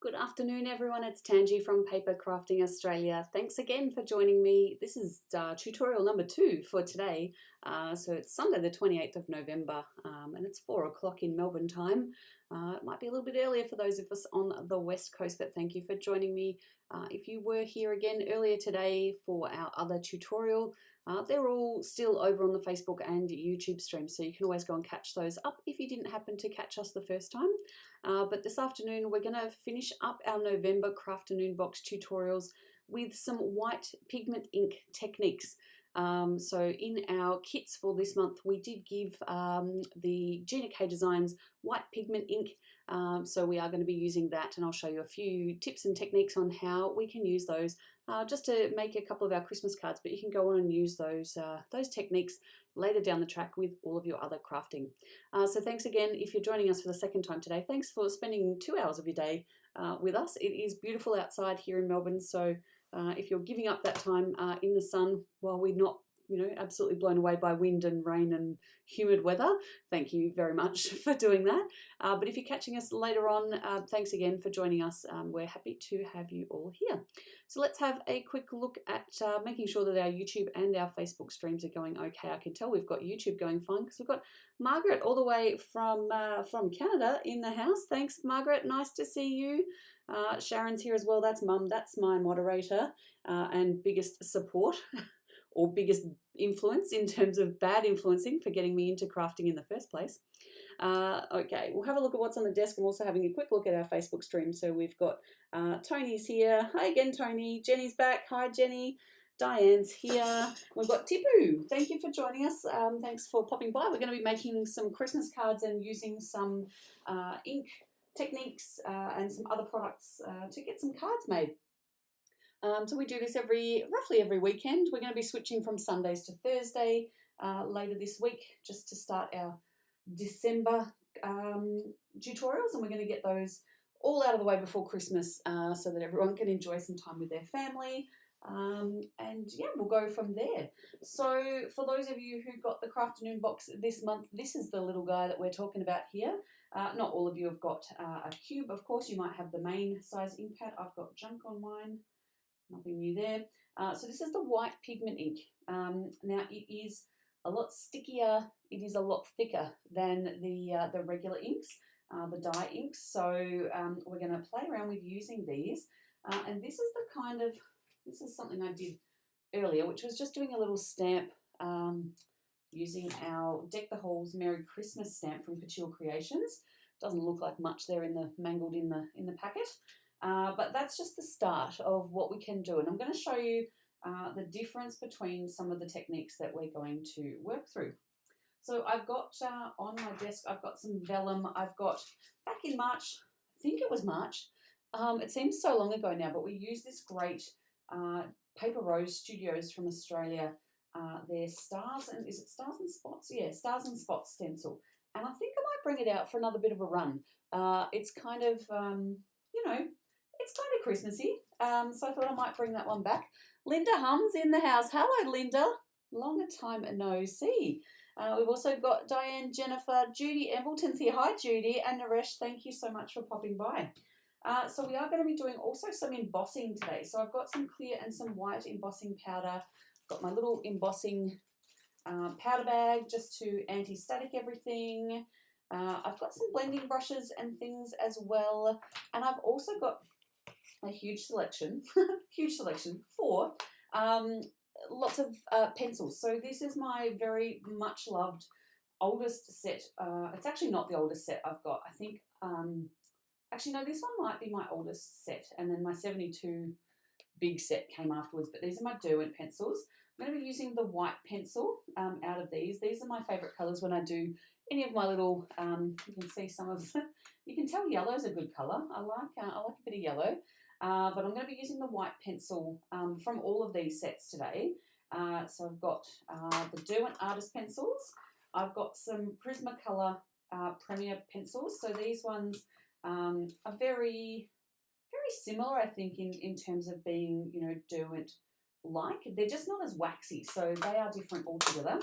Good afternoon, everyone. It's Tangi from Papercrafting Australia. Thanks again for joining me. This is tutorial number 2 for today. So it's Sunday, the 28th of November, and it's 4 o'clock in Melbourne time. It might be a little bit earlier for those of us on the West Coast, but thank you for joining me. If you were here again earlier today for our other tutorial, they're all still over on the Facebook and YouTube stream, so you can always go and catch those up if you didn't happen to catch us the first time. But this afternoon we're going to finish up our November Crafternoon Box tutorials with some white pigment ink techniques. So in our kits for this month we did give the Gina K Designs white pigment ink, so we are going to be using that, and I'll show you a few tips and techniques on how we can use those just to make a couple of our Christmas cards, but you can go on and use those techniques later down the track with all of your other crafting. So thanks again if you're joining us for the second time today. Thanks for spending 2 hours of your day with us. It is beautiful outside here in Melbourne, so if you're giving up that time in the sun while we're not, absolutely blown away by wind and rain and humid weather, thank you very much for doing that. But if you're catching us later on, thanks again for joining us. We're happy to have you all here. So let's have a quick look at making sure that our YouTube and our Facebook streams are going okay. I can tell we've got YouTube going fine because we've got Margaret all the way from Canada in the house. Thanks, Margaret. Nice to see you. Sharon's here as well. That's Mum. That's my moderator and biggest support or biggest influence in terms of bad influencing for getting me into crafting in the first place. Okay, we'll have a look at what's on the desk. I'm also having a quick look at our Facebook stream. So we've got Tony's here. Hi again, Tony. Jenny's back. Hi, Jenny. Diane's here. We've got Tipu. Thank you for joining us. Thanks for popping by. We're going to be making some Christmas cards and using some ink techniques and some other products to get some cards made. So we do this roughly every weekend. We're going to be switching from Sundays to Thursday later this week just to start our December tutorials, and we're going to get those all out of the way before Christmas so that everyone can enjoy some time with their family. And yeah, we'll go from there. So for those of you who got the Crafternoon box this month, this is the little guy that we're talking about here. Not all of you have got a cube. Of course, you might have the main size ink pad. I've got junk on mine. Nothing new there. So this is the white pigment ink. Now it is a lot stickier. It is a lot thicker than the regular inks, the dye inks. So we're going to play around with using these. And this is something I did earlier, which was just doing a little stamp using our Deck the Halls Merry Christmas stamp from Couture Creations. Doesn't look like much there mangled in the packet. But that's just the start of what we can do, and I'm going to show you the difference between some of the techniques that we're going to work through. So I've got on my desk, I've got some vellum. I've got, back in March, I think it was March, it seems so long ago now, but we used this great Paper Rose Studios from Australia. Their Stars and, is it Stars and Spots? Yeah, Stars and Spots stencil. And I think I might bring it out for another bit of a run. It's kind of, it's kind of Christmassy, so I thought I might bring that one back. Linda Hum's in the house. Hello, Linda. Longer time no see. We've also got Diane, Jennifer, Judy Embleton's here. Hi, Judy, and Naresh. Thank you so much for popping by. So we are going to be doing also some embossing today. So I've got some clear and some white embossing powder. I've got my little embossing powder bag just to anti-static everything. I've got some blending brushes and things as well, and I've also got a huge selection, for lots of pencils. So this is my very much loved oldest set. It's actually not the oldest set I've got. I think, actually no, this one might be my oldest set, and then my 72 big set came afterwards, but these are my Derwent pencils. I'm going to be using the white pencil out of these. These are my favourite colours when I do any of my little, you can see some of, you can tell yellow's a good colour. I like a bit of yellow. But I'm going to be using the white pencil from all of these sets today. So I've got the Derwent Artist pencils. I've got some Prismacolor Premier pencils. So these ones are very, very similar, I think, in terms of being, Derwent-like. They're just not as waxy, so they are different altogether.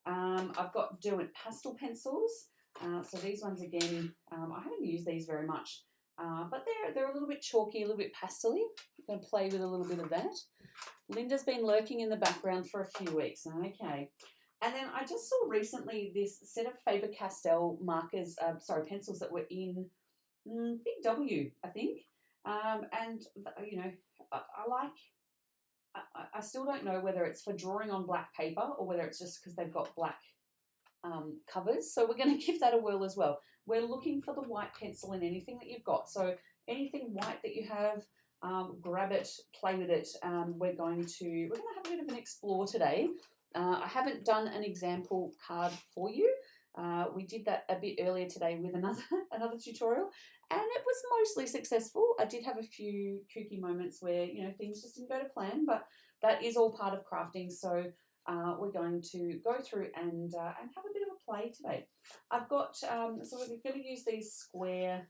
I've got Derwent Pastel Pencils. So these ones, again, I haven't used these very much. but they're a little bit chalky, a little bit pastel-y. I'm going to play with a little bit of that. Linda's been lurking in the background for a few weeks. Okay. And then I just saw recently this set of Faber Castell markers, pencils that were in Big W, I think. And, you know, I still don't know whether it's for drawing on black paper or whether it's just because they've got black covers. So we're going to give that a whirl as well. We're looking for the white pencil in anything that you've got. So anything white that you have, grab it, play with it. We're going to have a bit of an explore today. I haven't done an example card for you. We did that a bit earlier today with another tutorial, and it was mostly successful. I did have a few kooky moments where, you know, things just didn't go to plan, but that is all part of crafting. So we're going to go through and have a bit of a play today. I've got, so we're going to use these square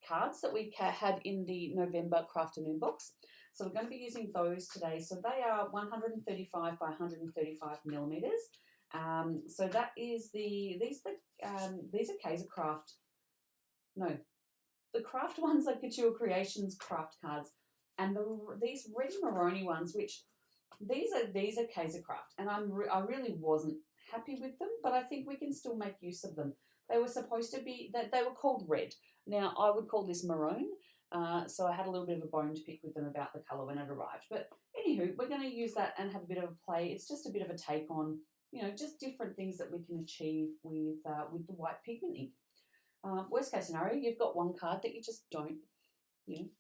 cards that we had in the November Crafternoon box. So we're going to be using those today. So they are 135 by 135 millimeters. So that is these are Kaiser Craft. No, the craft ones are Couture Creations craft cards, and these Ready Maroni ones, which these are Kaiser Craft, and I really wasn't happy with them, but I think we can still make use of them. They were supposed to be that they were called red. Now I would call this maroon. So I had a little bit of a bone to pick with them about the colour when it arrived. But anywho, we're going to use that and have a bit of a play. It's just a bit of a take on, you know, just different things that we can achieve with the white pigment ink. Worst case scenario, you've got one card that you just don't, you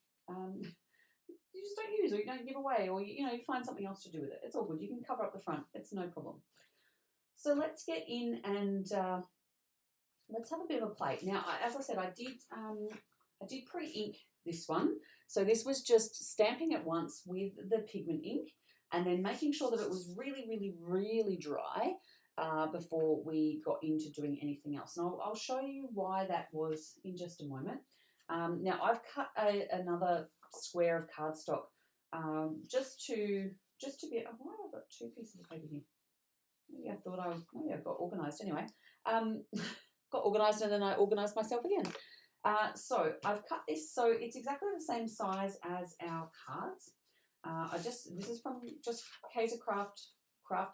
just don't use, or you don't give away, or you find something else to do with it. It's all good. You can cover up the front. It's no problem. So let's get in and let's have a bit of a play. Now, as I said, I did pre-ink this one. So this was just stamping it once with the pigment ink and then making sure that it was really, really, really dry before we got into doing anything else. And I'll show you why that was in just a moment. Now I've cut another square of cardstock just to be, oh, why have I got two pieces of paper here? Maybe I got organised anyway. Got organised and then I organised myself again. So I've cut this so it's exactly the same size as our cards. This is from just Kaiser Craft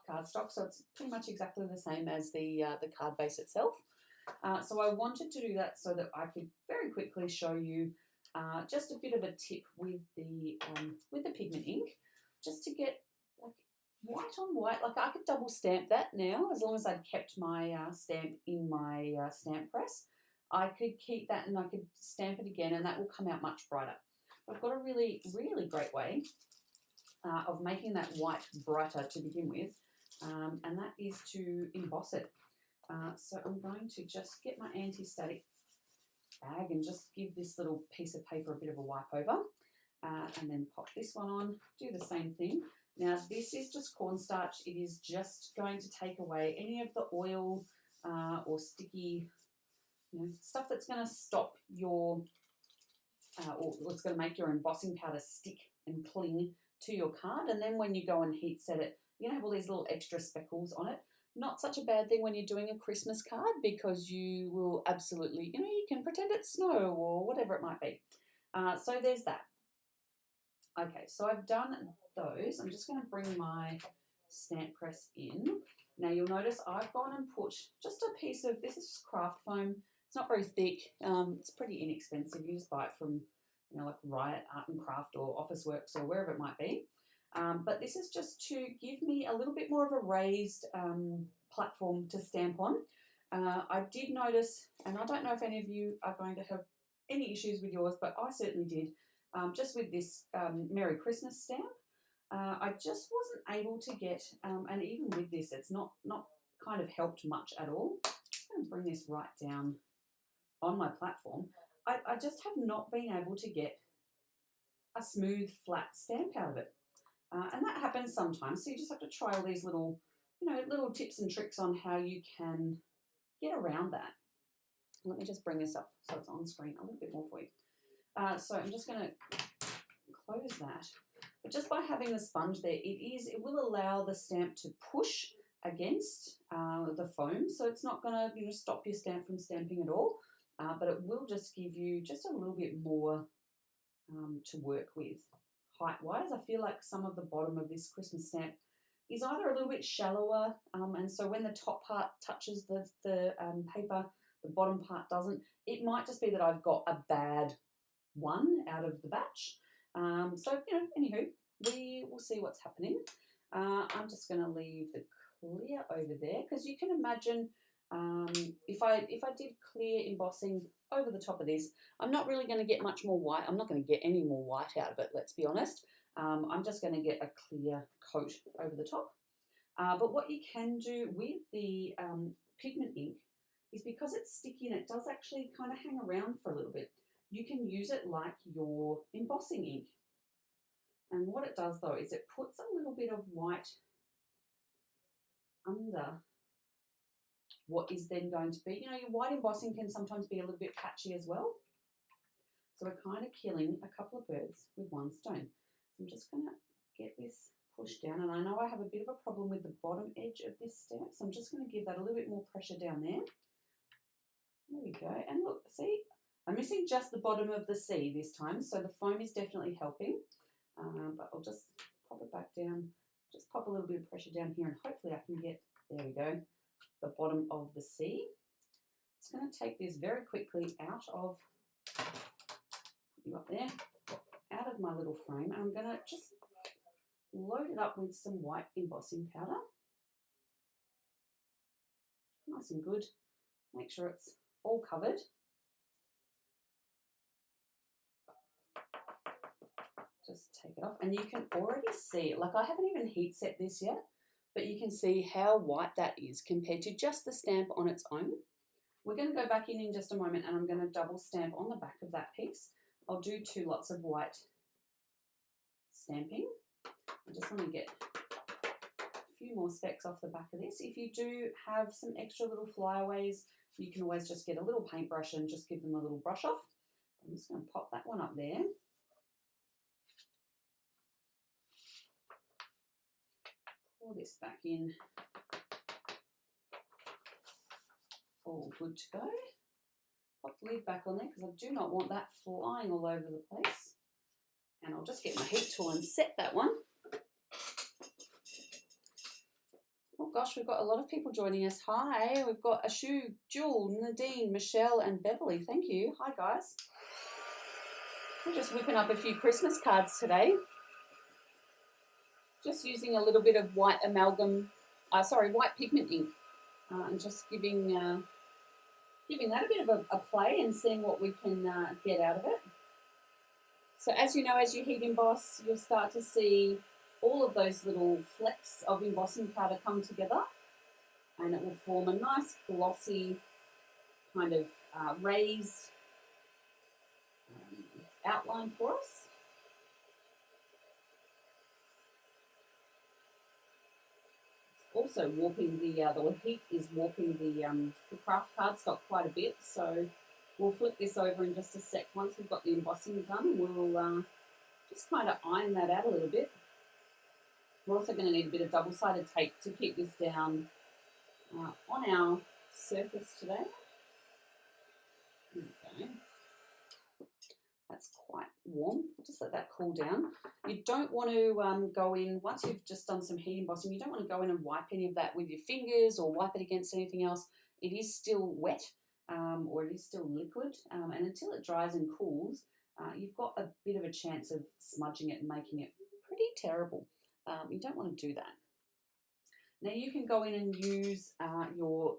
cardstock, so it's pretty much exactly the same as the card base itself. So I wanted to do that so that I could very quickly show you just a bit of a tip with the pigment ink, just to get like white on white. Like I could double stamp that now as long as I'd kept my stamp in my stamp press. I could keep that and I could stamp it again and that will come out much brighter. I've got a really, really great way of making that white brighter to begin with, and that is to emboss it. So I'm going to just get my anti-static bag and just give this little piece of paper a bit of a wipe over, and then pop this one on, do the same thing. Now this is just cornstarch. It is just going to take away any of the oil or sticky stuff that's going to stop your, or it's going to make your embossing powder stick and cling to your card. And then when you go and heat set it, you're going to have all these little extra speckles on it. Not such a bad thing when you're doing a Christmas card, because you will absolutely, you can pretend it's snow or whatever it might be. So there's that. Okay, so I've done those. I'm just going to bring my stamp press in. Now you'll notice I've gone and put just a piece of, this is craft foam. It's not very thick. It's pretty inexpensive. You just buy it from, like Riot Art and Craft or Officeworks or wherever it might be. But this is just to give me a little bit more of a raised platform to stamp on. I did notice, and I don't know if any of you are going to have any issues with yours, but I certainly did, just with this Merry Christmas stamp. I just wasn't able to get, and even with this, it's not kind of helped much at all. I'm going to bring this right down on my platform. I just have not been able to get a smooth, flat stamp out of it. And that happens sometimes, so you just have to try all these little, little tips and tricks on how you can get around that. Let me just bring this up so it's on screen a little bit more for you. So I'm just going to close that. But just by having the sponge there, it will allow the stamp to push against the foam, so it's not going to stop your stamp from stamping at all. but it will just give you just a little bit more to work with. Height-wise, I feel like some of the bottom of this Christmas stamp is either a little bit shallower, and so when the top part touches the paper, the bottom part doesn't. It might just be that I've got a bad one out of the batch. So, you know, anywho, we will see what's happening. I'm just going to leave the clear over there, because you can imagine if I did clear embossing over the top of this, I'm not really going to get much more white. I'm not going to get any more white out of it, let's be honest. I'm just going to get a clear coat over the top. But what you can do with the pigment ink is, because it's sticky and it does actually kind of hang around for a little bit, you can use it like your embossing ink. And what it does though is it puts a little bit of white under what is then going to be, you know, your white embossing can sometimes be a little bit patchy as well. So we're kind of killing a couple of birds with one stone. So I'm just going to get this pushed down, and I know I have a bit of a problem with the bottom edge of this stamp, so I'm just going to give that a little bit more pressure down there. There we go. And look, see, I'm missing just the bottom of the C this time, so the foam is definitely helping. But I'll just pop it back down, just pop a little bit of pressure down here, and hopefully I can get, there we go, the bottom of the C. It's going to take this very quickly out of, you up there, out of my little frame, and I'm going to just load it up with some white embossing powder. Nice and good. Make sure it's all covered. Just take it off, and you can already see, like I haven't even heat set this yet, but you can see how white that is compared to just the stamp on its own. We're going to go back in just a moment, and I'm going to double stamp on the back of that piece. I'll do 2 lots of white stamping. I just want to get a few more specks off the back of this. If you do have some extra little flyaways, you can always just get a little paintbrush and just give them a little brush off. I'm just going to pop that one up there. Pour this back in. All good to go. Pop the lid back on there, because I do not want that flying all over the place. And I'll just get my heat tool and set that one. Oh gosh, we've got a lot of people joining us. Hi, we've got Ashu, Jewel, Nadine, Michelle and Beverly. Thank you. Hi guys. We're just whipping up a few Christmas cards today. Just using a little bit of white amalgam, white pigment ink, and just giving that a bit of a play and seeing what we can get out of it. So as you know, as you heat emboss, you'll start to see all of those little flecks of embossing powder come together, and it will form a nice glossy kind of raised outline for us. Also warping the heat is warping the craft cardstock quite a bit, so we'll flip this over in just a sec once we've got the embossing done. We'll just kind of iron that out a little bit. We're also going to need a bit of double-sided tape to keep this down on our surface today. Okay. That's quite warm. Just let that cool down. You don't want to go in, once you've just done some heat embossing, you don't want to go in and wipe any of that with your fingers or wipe it against anything else. It is still wet, or it is still liquid, and until it dries and cools, you've got a bit of a chance of smudging it and making it pretty terrible. You don't want to do that. Now you can go in and use your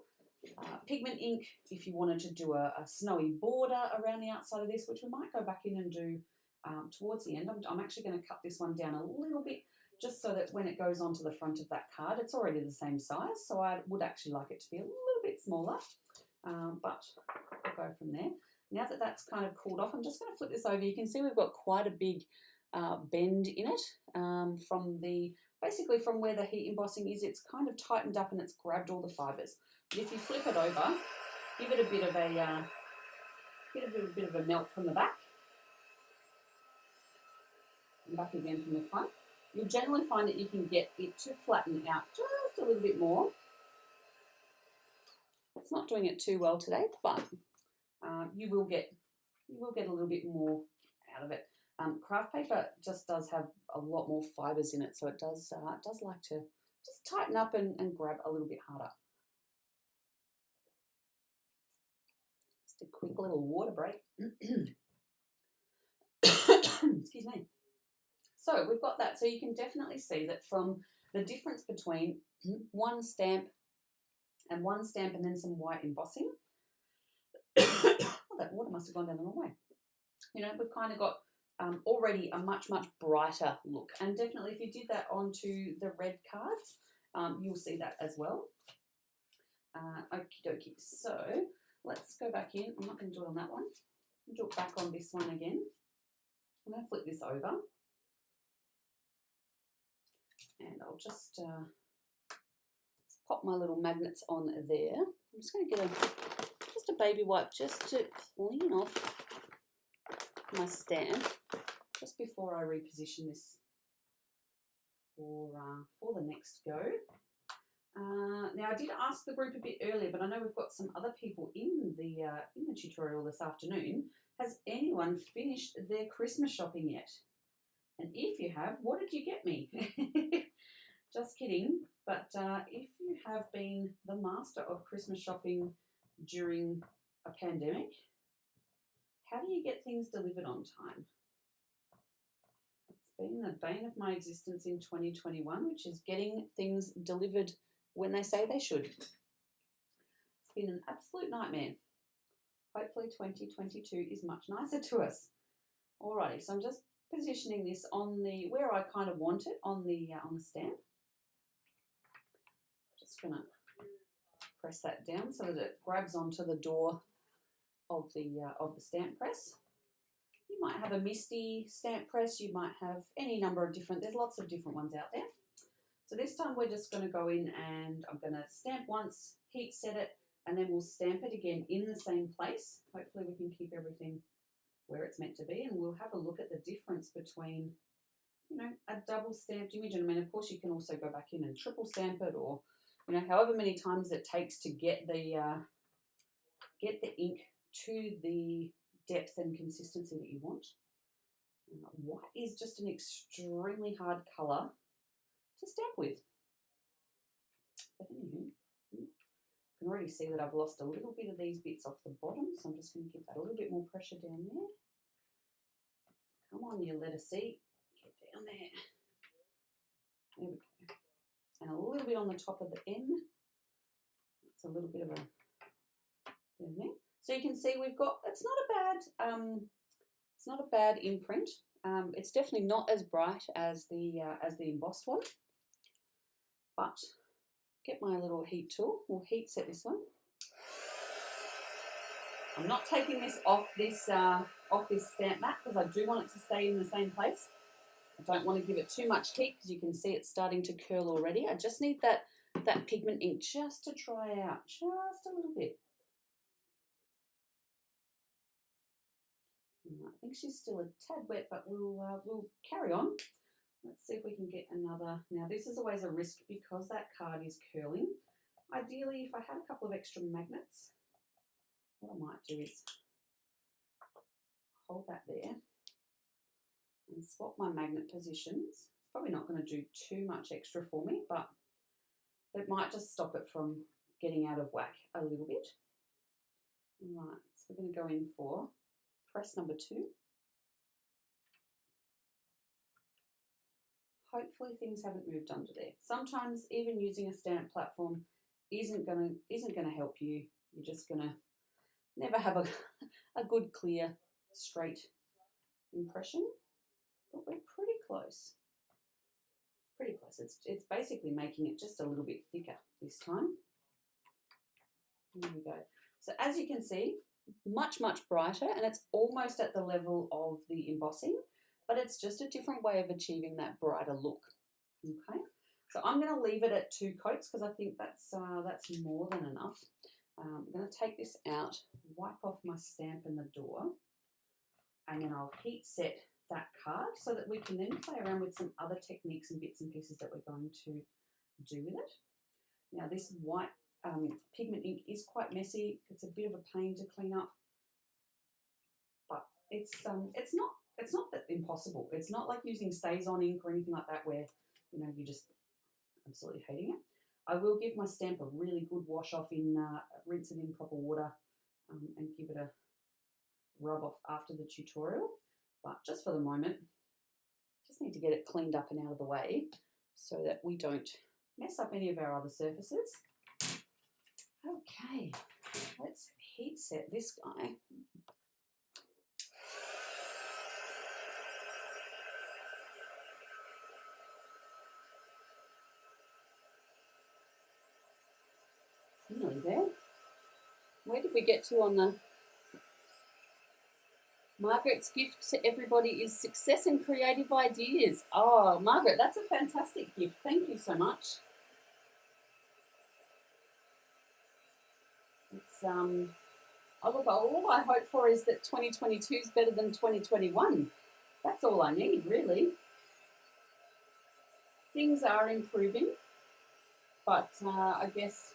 pigment ink if you wanted to do a snowy border around the outside of this, which we might go back in and do towards the end. I'm actually going to cut this one down a little bit, just so that when it goes onto the front of that card, it's already the same size, so I would actually like it to be a little bit smaller, but we'll go from there. Now that that's kind of cooled off, I'm just going to flip this over. You can see we've got quite a big bend in it basically from where the heat embossing is. It's kind of tightened up and it's grabbed all the fibres. But if you flip it over, give it a bit of a melt from the back, and back again from the front, you'll generally find that you can get it to flatten out just a little bit more. It's not doing it too well today, but you will get a little bit more out of it. Craft paper just does have a lot more fibres in it, so it does like to just tighten up and grab a little bit harder. Just a quick little water break. Excuse me. So we've got that. So you can definitely see that from the difference between one stamp and then some white embossing. Oh, that water must have gone down the wrong way. You know, we've kind of got already a much brighter look. And definitely if you did that onto the red cards, you'll see that as well. Okie dokie. So let's go back in. I'm not going to do it on that one. I'll do it back on this one again. I'm going to flip this over. And I'll just pop my little magnets on there. I'm just going to get just a baby wipe just to clean off my stamp just before I reposition this for the next go. Now I did ask the group a bit earlier, but I know we've got some other people in the tutorial this afternoon. Has anyone finished their Christmas shopping yet? And if you have, what did you get me? Just kidding. But if you have been the master of Christmas shopping during a pandemic, how do you get things delivered on time? It's been the bane of my existence in 2021, which is getting things delivered when they say they should. It's been an absolute nightmare. Hopefully 2022 is much nicer to us. Alrighty, so I'm just positioning this on where I kind of want it on the stamp. Just gonna press that down so that it grabs onto the door of the stamp press. You might have a MISTI stamp press. You might have any number of different. There's lots of different ones out there. So this time we're just going to go in and I'm going to stamp once, heat set it, and then we'll stamp it again in the same place. Hopefully we can keep everything where it's meant to be, and we'll have a look at the difference between, you know, a double stamped image. And I mean, of course, you can also go back in and triple stamp it, or, you know, however many times it takes to get the ink to the depth and consistency that you want. White is just an extremely hard colour to stamp with. But anywho, you can already see that I've lost a little bit of these bits off the bottom, so I'm just going to give that a little bit more pressure down there. Come on, you letter C, get down there. There we go. And a little bit on the top of the M. It's a little bit of a there. So you can see we've got, it's not a bad imprint. It's definitely not as bright as the embossed one. But get my little heat tool. We'll heat set this one. I'm not taking this off this stamp mat because I do want it to stay in the same place. I don't want to give it too much heat because you can see it's starting to curl already. I just need that pigment ink just to dry out just a little bit. I think she's still a tad wet, but we'll carry on. Let's see if we can get another. Now this is always a risk because that card is curling. Ideally, if I had a couple of extra magnets, what I might do is hold that there and swap my magnet positions. It's probably not going to do too much extra for me, but it might just stop it from getting out of whack a little bit. All right, so we're going to go in for press number 2. Hopefully things haven't moved under there. Sometimes even using a stamp platform isn't gonna help you. You're just gonna never have a good, clear, straight impression. But we're pretty close. Pretty close. It's basically making it just a little bit thicker this time. There we go. So as you can see, much brighter, and it's almost at the level of the embossing, but it's just a different way of achieving that brighter look. Okay, so I'm going to leave it at 2 coats because I think that's more than enough. I'm going to take this out, wipe off my stamp in the door, and then I'll heat set that card so that we can then play around with some other techniques and bits and pieces that we're going to do with it. Now this white pigment ink is quite messy. It's a bit of a pain to clean up. it's not that impossible. It's not like using stays on ink or anything like that where, you know, you just absolutely hating it. I will give my stamp a really good wash off in, rinse it in proper water, and give it a rub off after the tutorial. But just for the moment, just need to get it cleaned up and out of the way so that we don't mess up any of our other surfaces. Okay, let's heat set this guy. Nearly there. Where did we get to on the... Margaret's gift to everybody is success and creative ideas. Oh, Margaret, that's a fantastic gift. Thank you so much. It's oh look, all I hope for is that 2022 is better than 2021. That's all I need, really. Things are improving, but I guess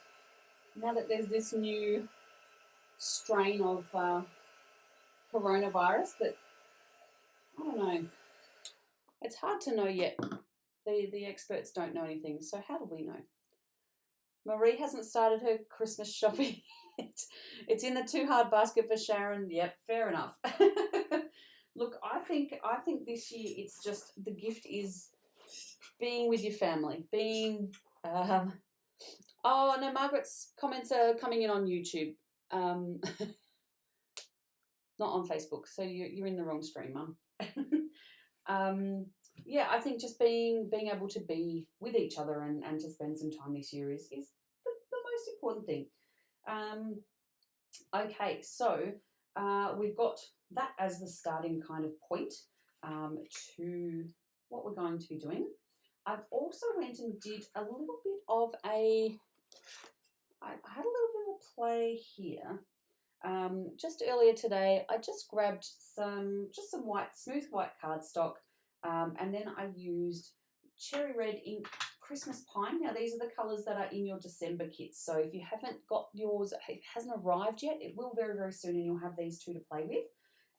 now that there's this new strain of coronavirus that, I don't know, it's hard to know yet. The experts don't know anything, so how do we know? Marie hasn't started her Christmas shopping yet. It's in the too hard basket for Sharon. Yep, fair enough. Look, I think this year it's just the gift is being with your family, being. Oh no, Margaret's comments are coming in on YouTube, not on Facebook. So you're in the wrong stream, Mum. Yeah, I think just being able to be with each other and to spend some time this year is the most important thing. Okay, so we've got that as the starting kind of point to what we're going to be doing. I've also went and did a little bit of I had a little bit of a play here. Just earlier today, I just grabbed some smooth white cardstock, and then I used cherry red ink Christmas pine. Now these are the colours that are in your December kits. So if you haven't got yours, it hasn't arrived yet, it will very, very soon, and you'll have these two to play with.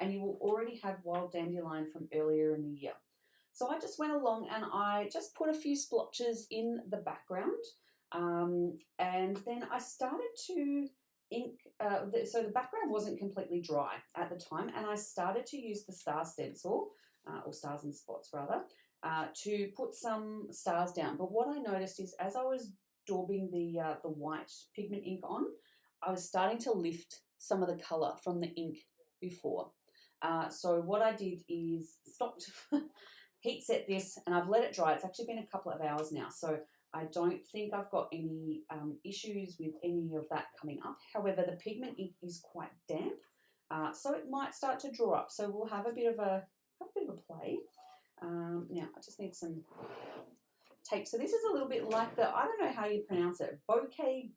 And you will already have wild dandelion from earlier in the year. So I just went along and I just put a few splotches in the background, and then I started to ink, so the background wasn't completely dry at the time, and I started to use the star stencil, or stars and spots rather, to put some stars down. But what I noticed is as I was daubing the white pigment ink on, I was starting to lift some of the colour from the ink before. So what I did is stopped, heat set this, and I've let it dry. It's actually been a couple of hours now, so I don't think I've got any issues with any of that coming up. However, the pigment ink is quite damp, so it might start to draw up. So we'll have a bit of a play. Now I just need some tape. So this is a little bit like the, I don't know how you pronounce it, bokeh,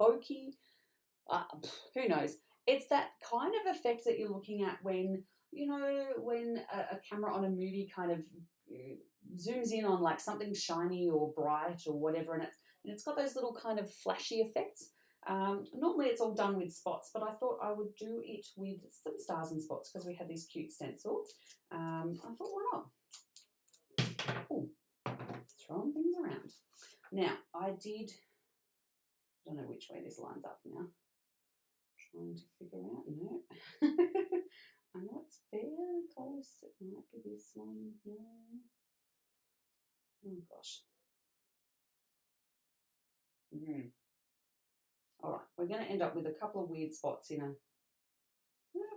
who knows. It's that kind of effect that you're looking at when, you know, when a camera on a movie kind of zooms in on like something shiny or bright or whatever, and it's got those little kind of flashy effects. Normally it's all done with spots, but I thought I would do it with some stars and spots because we had this cute stencil. I thought, why not? Ooh, throwing things around. Now, I don't know which way this lines up now. Trying to figure out, no. I know it's fairly close. It might be this one. No. Oh gosh. All right, we're going to end up with a couple of weird spots in a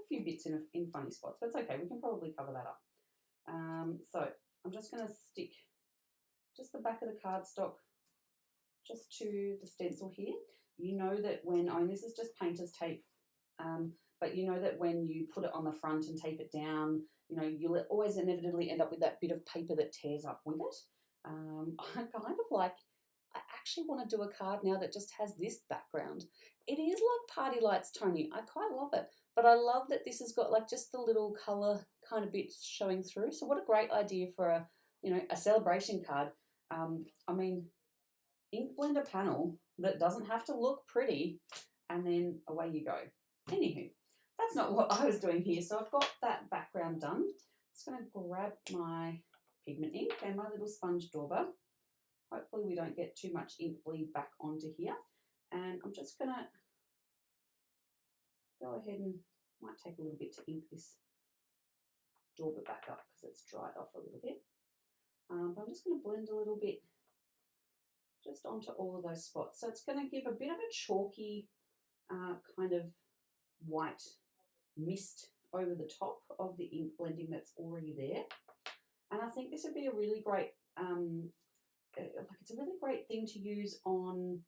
few bits in funny spots, but it's okay. We can probably cover that up. So I'm just going to stick just the back of the cardstock just to the stencil here. You know that when, this is just painter's tape, but you know that when you put it on the front and tape it down, you know, you'll always inevitably end up with that bit of paper that tears up with it. I kind of like, I actually want to do a card now that just has this background. It is like Party Lights, Tony. I quite love it, but I love that this has got like just the little colour kind of bits showing through. So what a great idea for a, you know, a celebration card. I mean, ink blender panel that doesn't have to look pretty, and then away you go. Anywho, that's not what I was doing here. So I've got that background done. Just going to grab my pigment ink and my little sponge dauber. Hopefully we don't get too much ink bleed back onto here. And I'm just going to go ahead and might take a little bit to ink this dauber back up because it's dried off a little bit. But I'm just going to blend a little bit just onto all of those spots. So it's going to give a bit of a chalky kind of white mist over the top of the ink blending that's already there. And I think this would be a really great, it's a really great thing to use on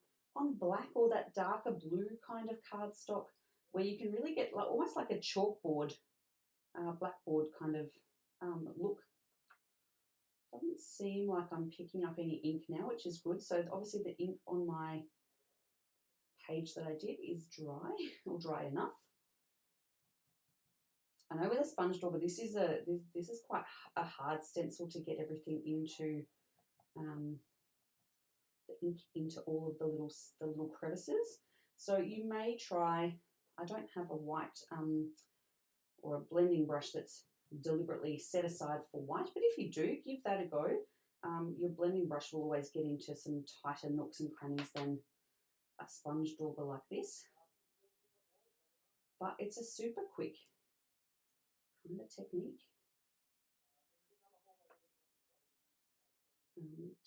black or that darker blue kind of cardstock, where you can really get like, almost like a chalkboard, blackboard kind of look. Doesn't seem like I'm picking up any ink now, which is good. So obviously the ink on my page that I did is dry, or dry enough. I know with a sponge dauber, this is quite a hard stencil to get everything into the ink into all of the little crevices. So you may try. I don't have a white or a blending brush that's deliberately set aside for white, but if you do, give that a go. Your blending brush will always get into some tighter nooks and crannies than a sponge dauber like this. But it's a super quick kind of technique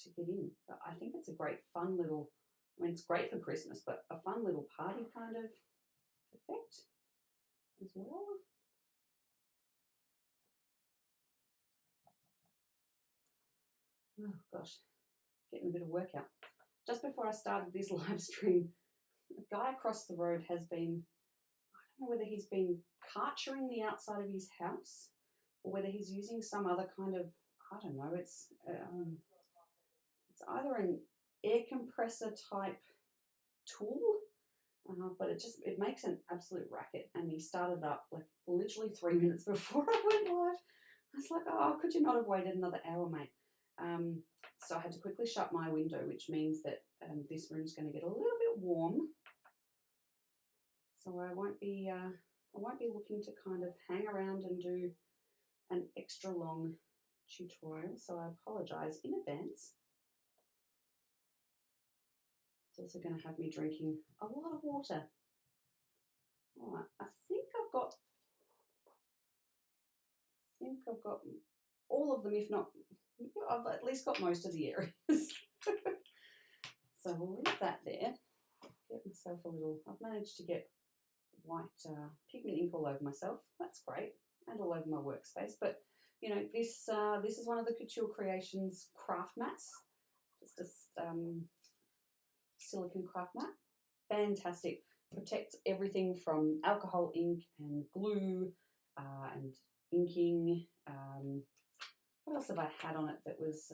to get in. But I think it's a great fun little, I mean, it's great for Christmas, but a fun little party kind of effect as well. Oh gosh, getting a bit of workout. Just before I started this live stream, a guy across the road has been, I don't know whether he's been karchering the outside of his house or whether he's using some other kind of, I don't know, it's either an air compressor type tool, but it makes an absolute racket. And he started up like literally 3 minutes before I went live. I was like, oh, could you not have waited another hour, mate? So I had to quickly shut my window, which means that this room's going to get a little bit warm. So I won't be looking to kind of hang around and do an extra long tutorial. So I apologise in advance. It's also going to have me drinking a lot of water. All right, I think I've got all of them, if not, I've at least got most of the areas. So we'll leave that there. Get myself a little, I've managed to get white pigment ink all over myself. That's great. And all over my workspace. But, you know, this is one of the Couture Creations craft mats. Just a silicone craft mat. Fantastic. Protects everything from alcohol ink and glue and inking. What else have I had on it that was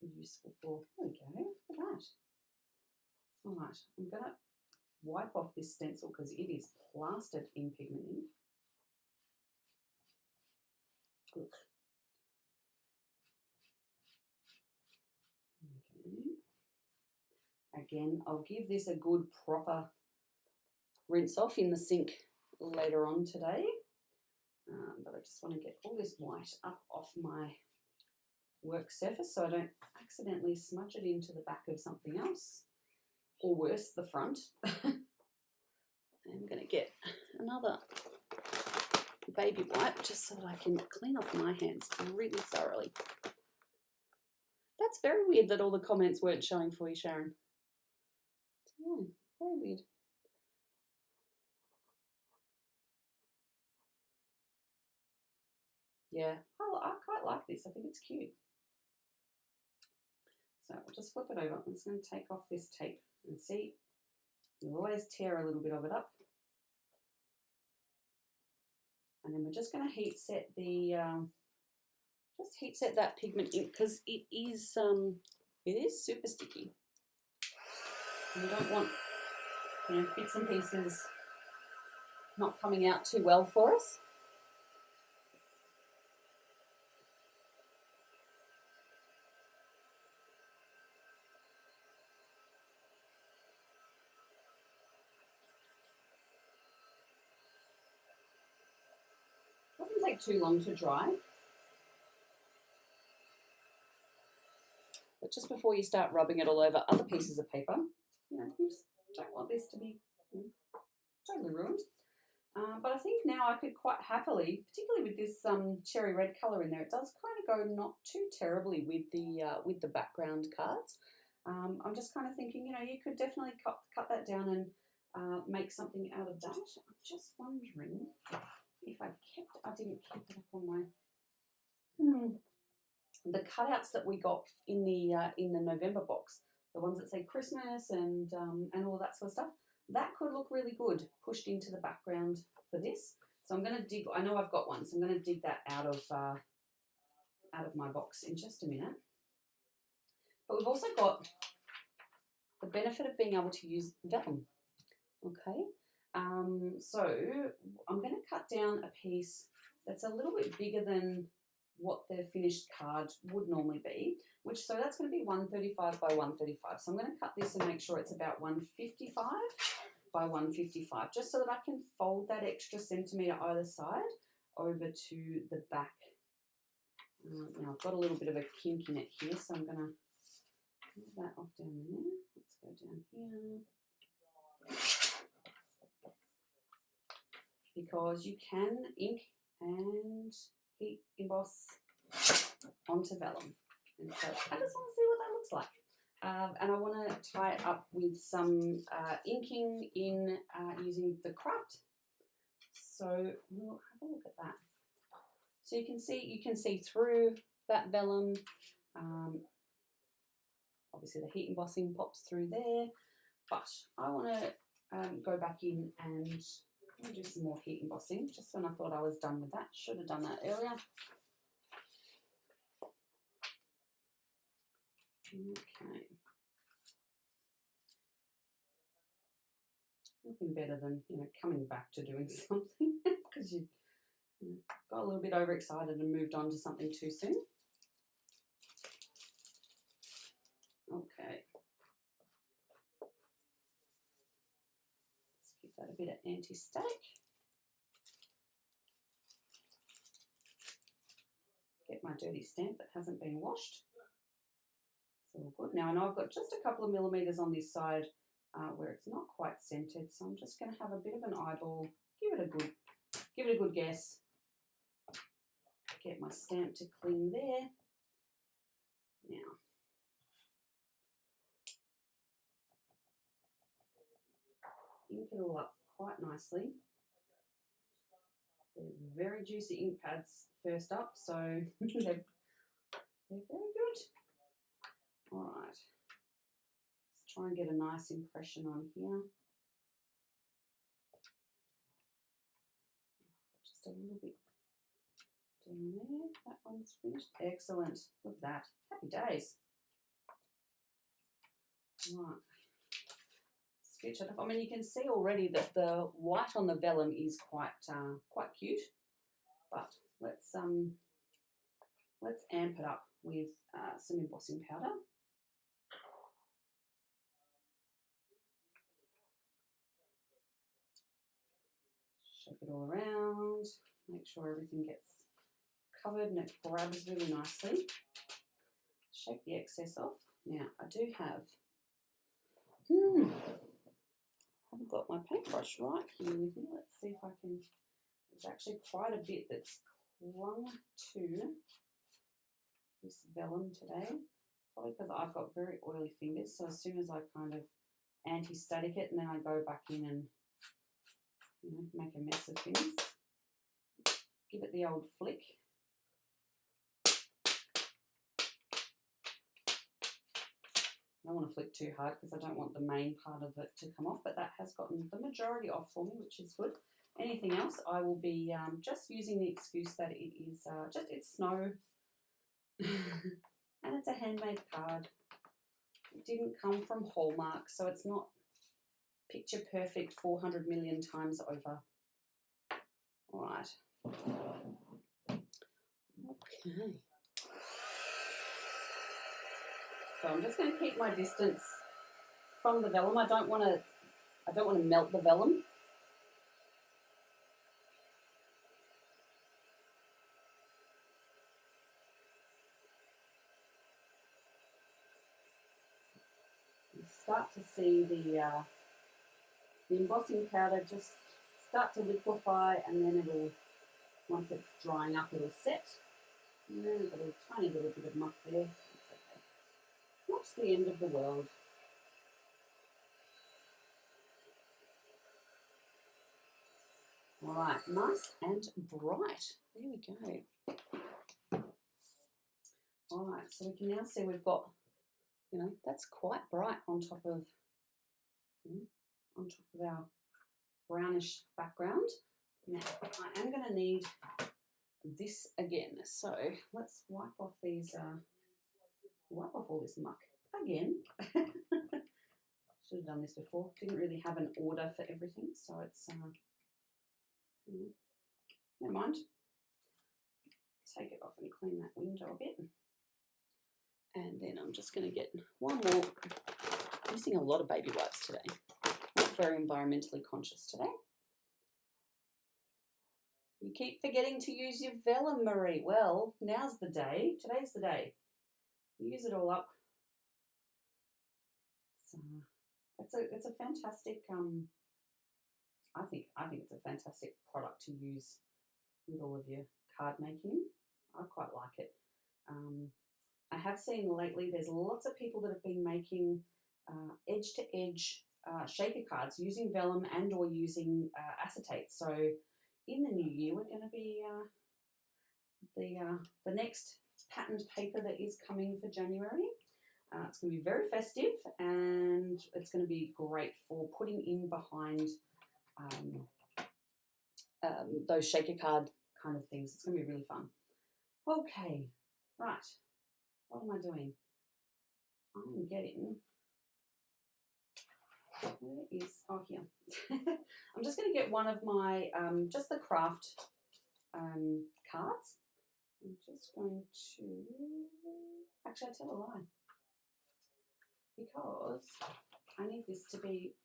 useful for? There we go. Look at that. All right, I'm going to wipe off this stencil because it is plastered in pigment ink. Ugh. Okay. Again, I'll give this a good proper rinse off in the sink later on today. But I just want to get all this white up off my work surface so I don't accidentally smudge it into the back of something else, or worse, the front. I'm going to get another baby wipe just so that I can clean off my hands really thoroughly. That's very weird that all the comments weren't showing for you, Sharon. Yeah, very weird. Yeah, I quite like this. I think it's cute. So I'll just flip it over. I'm just going to take off this tape and see. You'll always tear a little bit of it up. And then we're just going to heat set the, that pigment ink because it is super sticky. And we don't want, you know, bits and pieces not coming out too well for us. take too long to dry. But just before you start rubbing it all over other pieces of paper, you know, you just don't want this to be totally ruined. But I think now I could quite happily, particularly with this cherry red colour in there, it does kind of go not too terribly with the background cards. I'm just kind of thinking, you know, you could definitely cut that down and make something out of that. I'm just wondering if I didn't keep it up on my the cutouts that we got in the November box, the ones that say Christmas and all that sort of stuff. That could look really good pushed into the background for this. So I'm going to dig. I know I've got one, so I'm going to dig that out of my box in just a minute. But we've also got the benefit of being able to use vellum. Okay, so I'm going to cut down a piece that's a little bit bigger than what the finished card would normally be, so that's going to be 135 by 135. So I'm going to cut this and make sure it's about 155 by 155, just so that I can fold that extra centimetre either side over to the back. Now I've got a little bit of a kink in it here, so I'm going to move that off down there. Let's go down here. Because you can ink and heat emboss onto vellum. And so I just want to see what that looks like. And I want to tie it up with some inking in using the craft. So we'll have a look at that. So you can see through that vellum. Obviously the heat embossing pops through there, but I want to go back in and do some more heat embossing. Just when I thought I was done with that, should have done that earlier. Okay. Nothing better than, you know, coming back to doing something because you got a little bit overexcited and moved on to something too soon. Okay. Let's give that a bit of anti-static. Get my dirty stamp that hasn't been washed. It's all good. Now I know I've got just a couple of millimetres on this side where it's not quite centred, so I'm just going to have a bit of an eyeball. Give it a good guess. Get my stamp to cling there. Now, ink it all up quite nicely. They're very juicy ink pads first up, so they're very good. All right, let's try and get a nice impression on here. Just a little bit down there. That one's finished. Excellent. Look at that. Happy days. Right. Sketch it up. I mean, you can see already that the white on the vellum is quite cute. But let's amp it up with some embossing powder. Shake it all around. Make sure everything gets covered and it grabs really nicely. Shake the excess off. Now I do have. Haven't got my paintbrush right here with me. Let's see if I can. There's actually quite a bit that's clung to this vellum today. Probably because I've got very oily fingers. So as soon as I kind of anti-static it and then I go back in and, you know, make a mess of things. Give it the old flick. I don't want to flick too hard because I don't want the main part of it to come off, but that has gotten the majority off for me, which is good. Anything else, I will be just using the excuse that it is it's snow and it's a handmade card. It didn't come from Hallmark, so it's not picture perfect 400 million times over. All right. Okay. So I'm just going to keep my distance from the vellum. I don't want to melt the vellum. start to see the embossing powder just start to liquefy, and then it'll, once it's drying up, it'll set. And then I've got a tiny little bit of muck there. That's okay. Not the end of the world. All right, nice and bright. There we go. All right, so we can now see we've got, you know, that's quite bright on top of our brownish background. Now, I am going to need this again. So let's wipe off these, wipe off all this muck again. Should have done this before. Didn't really have an order for everything, so it's, never mind. Take it off and clean that window a bit. And then I'm just going to get one more. I'm using a lot of baby wipes today. Not very environmentally conscious today. You keep forgetting to use your vellum, Marie. Well, now's the day. Today's the day. Use it all up. It's a fantastic. I think it's a fantastic product to use with all of your card making. I quite like it. I have seen lately there's lots of people that have been making edge-to-edge shaker cards using vellum and or using acetate. So in the new year, we're going to be the next patterned paper that is coming for January. It's going to be very festive, and it's going to be great for putting in behind those shaker card kind of things. It's going to be really fun. Okay, right. What am I doing? I'm getting, where is, oh here. I'm just going to get one of my, just the craft cards. I'm just going to, actually I tell a lie, because I need this to be,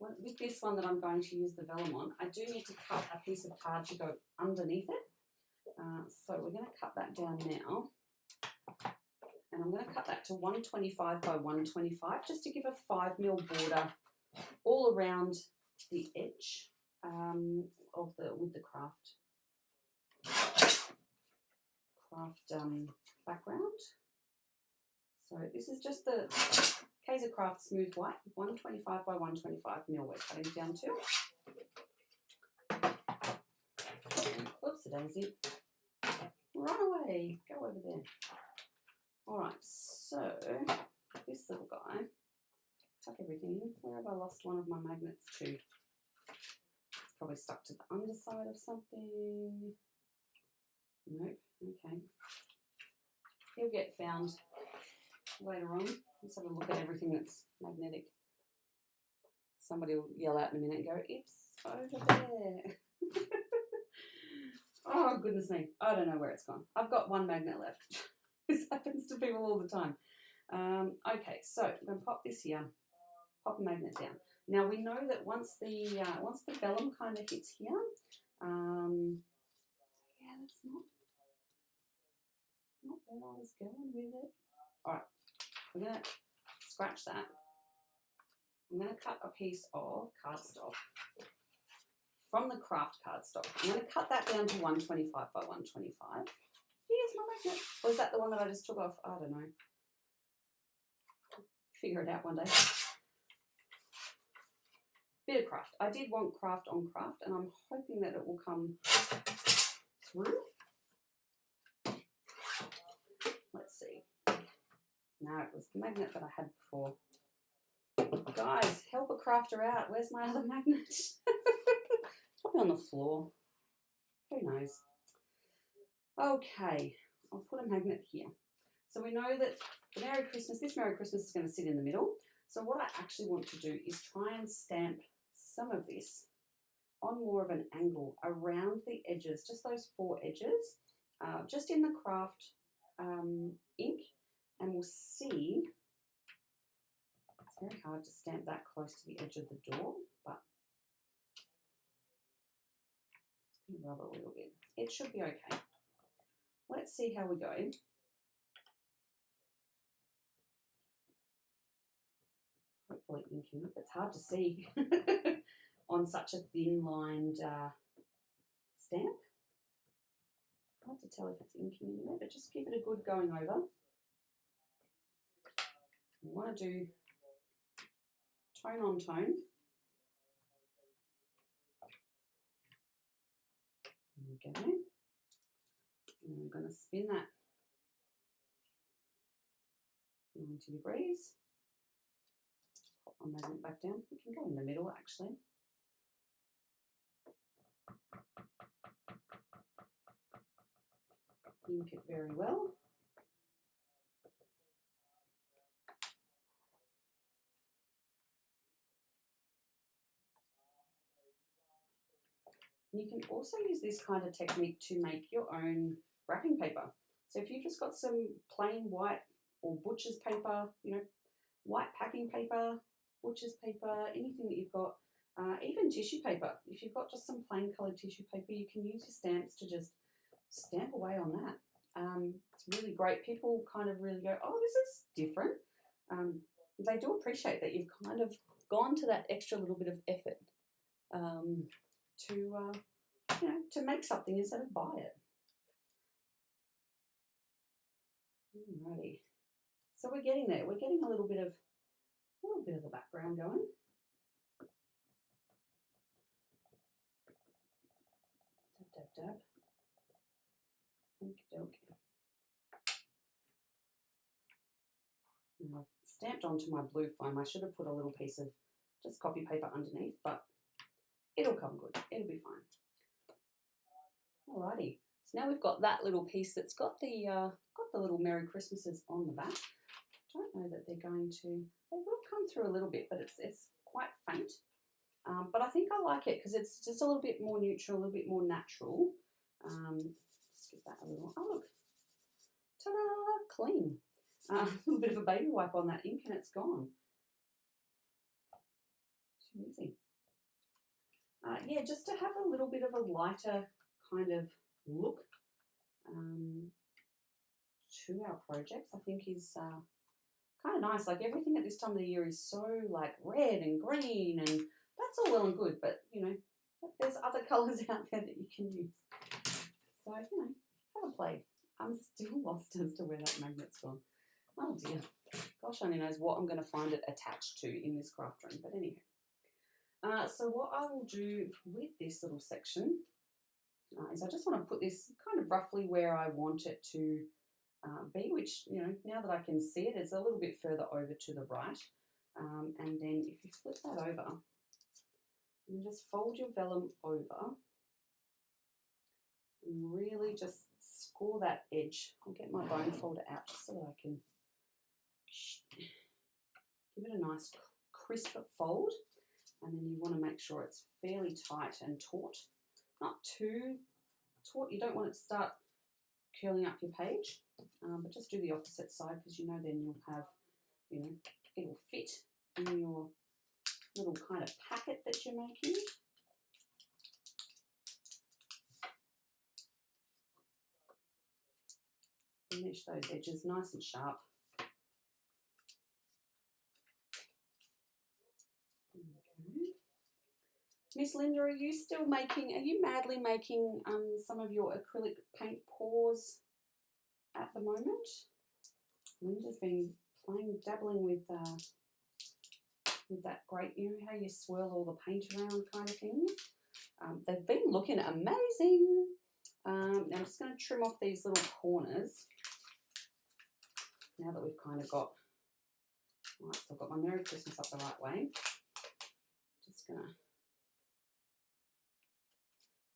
with this one that I'm going to use the vellum on, I do need to cut a piece of card to go underneath it. So we're going to cut that down now. And I'm going to cut that to 125 by 125 just to give a 5mm border all around the edge of with the craft background. So this is just the Kaiser Craft Smooth White, 125 by 125mm we're cutting down to. Oops, a daisy. Run away, go over there. All right, so this little guy, tuck everything in. Where have I lost one of my magnets to? It's probably stuck to the underside of something. Nope, okay. He'll get found later on. Let's have a look at everything that's magnetic. Somebody will yell out in a minute and go, it's over there. Oh, goodness me. I don't know where it's gone. I've got one magnet left. This happens to people all the time. Okay, so I'm going to pop this here, pop a magnet down. Now we know that once the vellum kind of hits here, yeah, that's not where I was going with it. All right, we're going to scratch that. I'm going to cut a piece of cardstock from the craft cardstock. I'm going to cut that down to 125 by 125. Here's my magnet. Or is that the one that I just took off? I don't know. Figure it out one day. Bit of craft. I did want craft on craft, and I'm hoping that it will come through. Let's see. No, it was the magnet that I had before. Guys, help a crafter out. Where's my other magnet? It's probably on the floor. Who knows? Okay, I'll put a magnet here. So we know that the Merry Christmas, this Merry Christmas is going to sit in the middle. So what I actually want to do is try and stamp some of this on more of an angle around the edges, just those 4 edges, just in the craft ink, and we'll see. It's very hard to stamp that close to the edge of the door, but just going to rub it a little bit. It should be okay. Let's see how we go. hopefully inking up. It's hard to see on such a thin lined stamp. Hard to tell if it's inking anywhere, but just give it a good going over. You want to do tone on tone. There we go. And I'm going to spin that 90 degrees. Pop my magnet back down. We can go in the middle actually. Ink it very well. And you can also use this kind of technique to make your own wrapping paper. So if you've just got some plain white or butcher's paper, you know, white packing paper, butcher's paper, anything that you've got, even tissue paper. If you've got just some plain coloured tissue paper, you can use your stamps to just stamp away on that. It's really great. People kind of really go, oh, this is different. They do appreciate that you've kind of gone to that extra little bit of effort to you know, to make something instead of buy it. Alrighty, so we're getting there. We're getting a little bit of the background going. Dab, dab, dab. Okay. I've stamped onto my blue foam. I should have put a little piece of just copy paper underneath, but it'll come good. It'll be fine. Alrighty. So now we've got that little piece that's got the little Merry Christmases on the back. I don't know that they're going to. They will come through a little bit, but it's quite faint. But I think I like it because it's just a little bit more neutral, a little bit more natural. Let's give that a little. Oh look, ta-da! Clean. A little bit of a baby wipe on that ink and it's gone. Too easy. Yeah, just to have a little bit of a lighter kind of look to our projects, I think is kind of nice. Like everything at this time of the year is so like red and green, and that's all well and good, but you know, there's other colours out there that you can use. So, you know, have a play. I'm still lost as to where that magnet's gone. Oh dear. Gosh only knows what I'm going to find it attached to in this craft room, but anyway. So what I will do with this little section is I just want to put this kind of roughly where I want it to be, which, you know, now that I can see it, it's a little bit further over to the right. And then if you flip that over, and just fold your vellum over and really just score that edge. I'll get my bone folder out just so that I can give it a nice crisp fold. And then you want to make sure it's fairly tight and taut, not too taut. You don't want it to start curling up your page, but just do the opposite side, because you know then you'll have, you know, it'll fit in your little kind of packet that you're making. Finish those edges nice and sharp. Miss Linda, are you still making, are you madly making some of your acrylic paint pours at the moment? Linda's been dabbling with that great, you know, how you swirl all the paint around kind of things. They've been looking amazing. Now I'm just going to trim off these little corners. Now that we've kind of got, right, so I've got my Merry Christmas up the right way. Just going to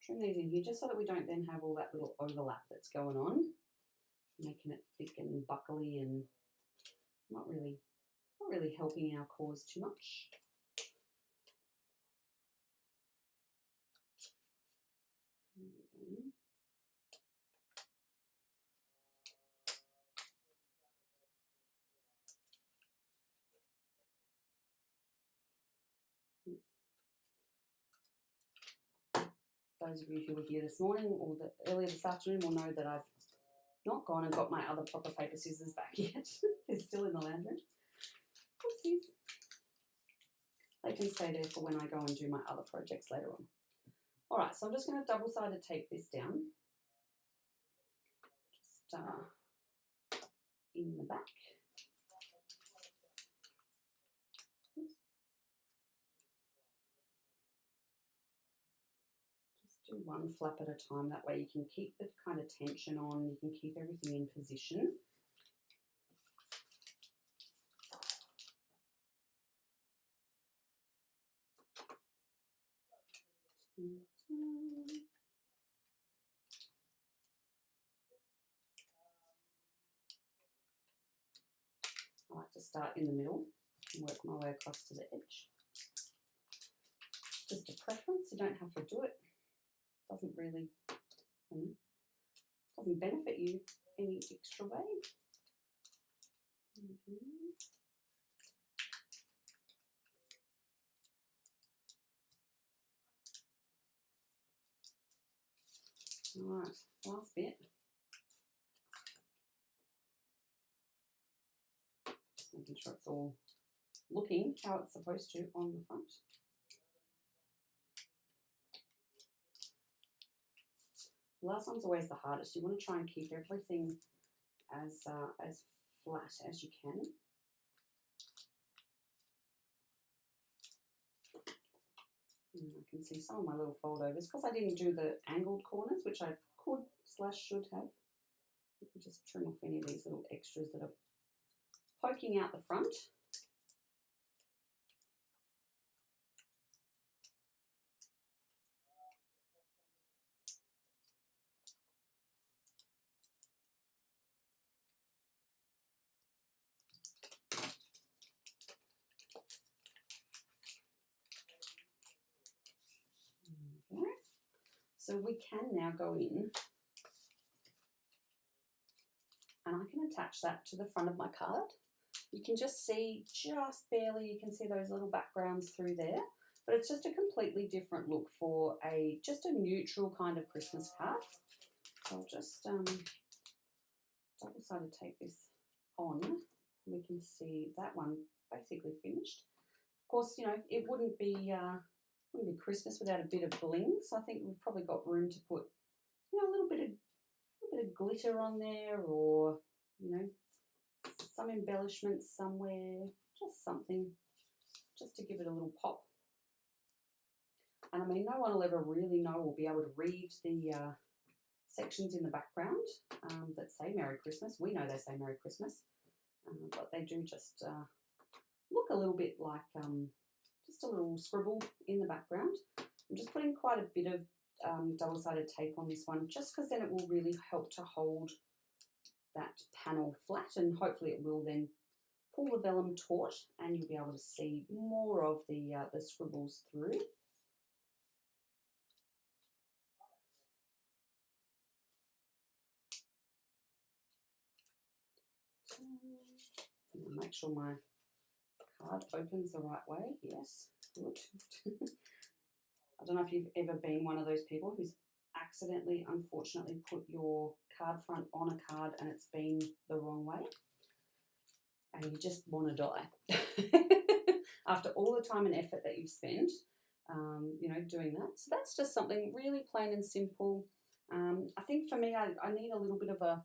trim these in here just so that we don't then have all that little overlap that's going on, making it thick and buckly and not really helping our cause too much. Those of you who were here this morning or earlier this afternoon will know that I've not gone and got my other proper paper scissors back yet. They're still in the lounge room. Oopsies. they can stay there for when I go and do my other projects later on. All right, so I'm just going to double-sided tape this down. Just in the back. Do one flap at a time, that way you can keep the kind of tension on, you can keep everything in position. I like to start in the middle and work my way across to the edge. Just a preference, you don't have to do it. Doesn't really, doesn't benefit you any extra way. All right, last bit. Just making sure it's all looking how it's supposed to on the front. The last one's always the hardest. You want to try and keep everything as flat as you can. And I can see some of my little foldovers because I didn't do the angled corners, which I could / should have. You can just trim off any of these little extras that are poking out the front. Okay. So we can now go in and I can attach that to the front of my card. You can just see, just barely, you can see those little backgrounds through there, but it's just a completely different look for just a neutral kind of Christmas card. So I'll just double-sided tape this on. We can see that one basically finished. Of course, you know, it wouldn't be Christmas without a bit of bling, so I think we've probably got room to put, you know, a little bit of glitter on there, or, you know, some embellishments somewhere, just something, just to give it a little pop. And I mean, no one will ever really know or be able to read the sections in the background that say Merry Christmas. We know they say Merry Christmas, but they do just look a little bit like just a little scribble in the background. I'm just putting quite a bit of double-sided tape on this one, just because then it will really help to hold that panel flat, and hopefully it will then pull the vellum taut and you'll be able to see more of the scribbles through. Make sure my card opens the right way. Yes, good. I don't know if you've ever been one of those people who's accidentally, unfortunately, put your card front on a card and it's been the wrong way, and you just want to die after all the time and effort that you've spent, you know, doing that. So that's just something really plain and simple. I think for me, I need a little bit of a,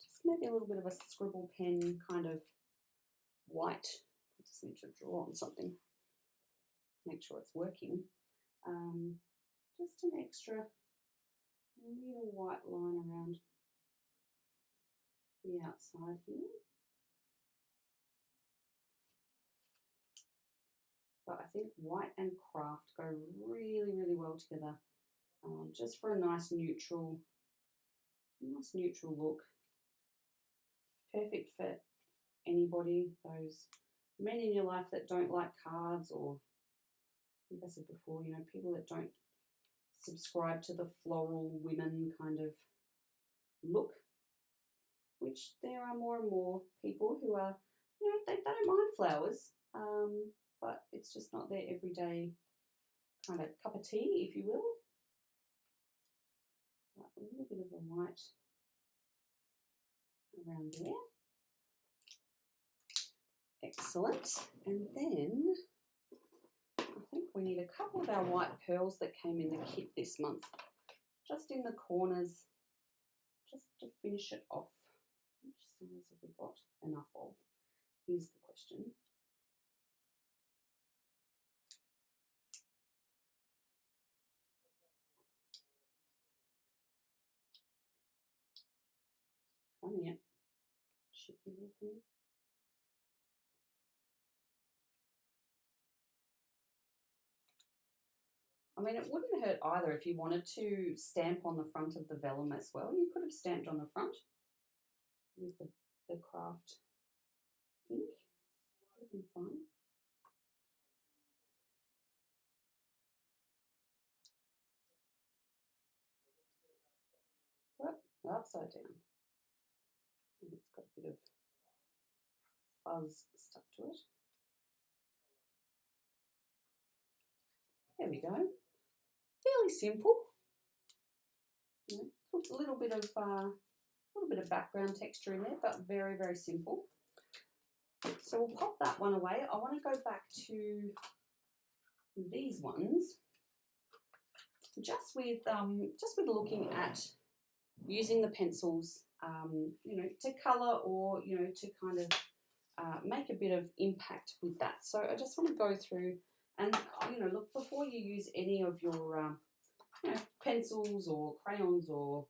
just maybe a little bit of a scribble pen kind of white. I just need to draw on something, make sure it's working. Just an extra little white line around the outside here. But I think white and craft go really, really well together, just for a nice neutral look. Perfect for anybody, those men in your life that don't like cards, or I think I said before, you know, people that don't subscribe to the floral women kind of look, which there are more and more people who are, you know, they don't mind flowers, but it's just not their everyday kind of cup of tea, if you will. But a little bit of a white around there. Excellent. And then I think we need a couple of our white pearls that came in the kit this month, just in the corners, just to finish it off. Which size have we got enough of? Here's the question. Come here, chicky little thing. I mean, it wouldn't hurt either if you wanted to stamp on the front of the vellum as well. You could have stamped on the front with the craft ink. Would have been fine. Oh, upside down. And it's got a bit of fuzz stuck to it. There we go. Fairly simple. A little bit of background texture in there, but very, very simple. So we'll pop that one away. I want to go back to these ones, just with looking at using the pencils, you know, to colour or, you know, to kind of make a bit of impact with that. So I just want to go through and, you know, look, before you use any of your you know, pencils or crayons or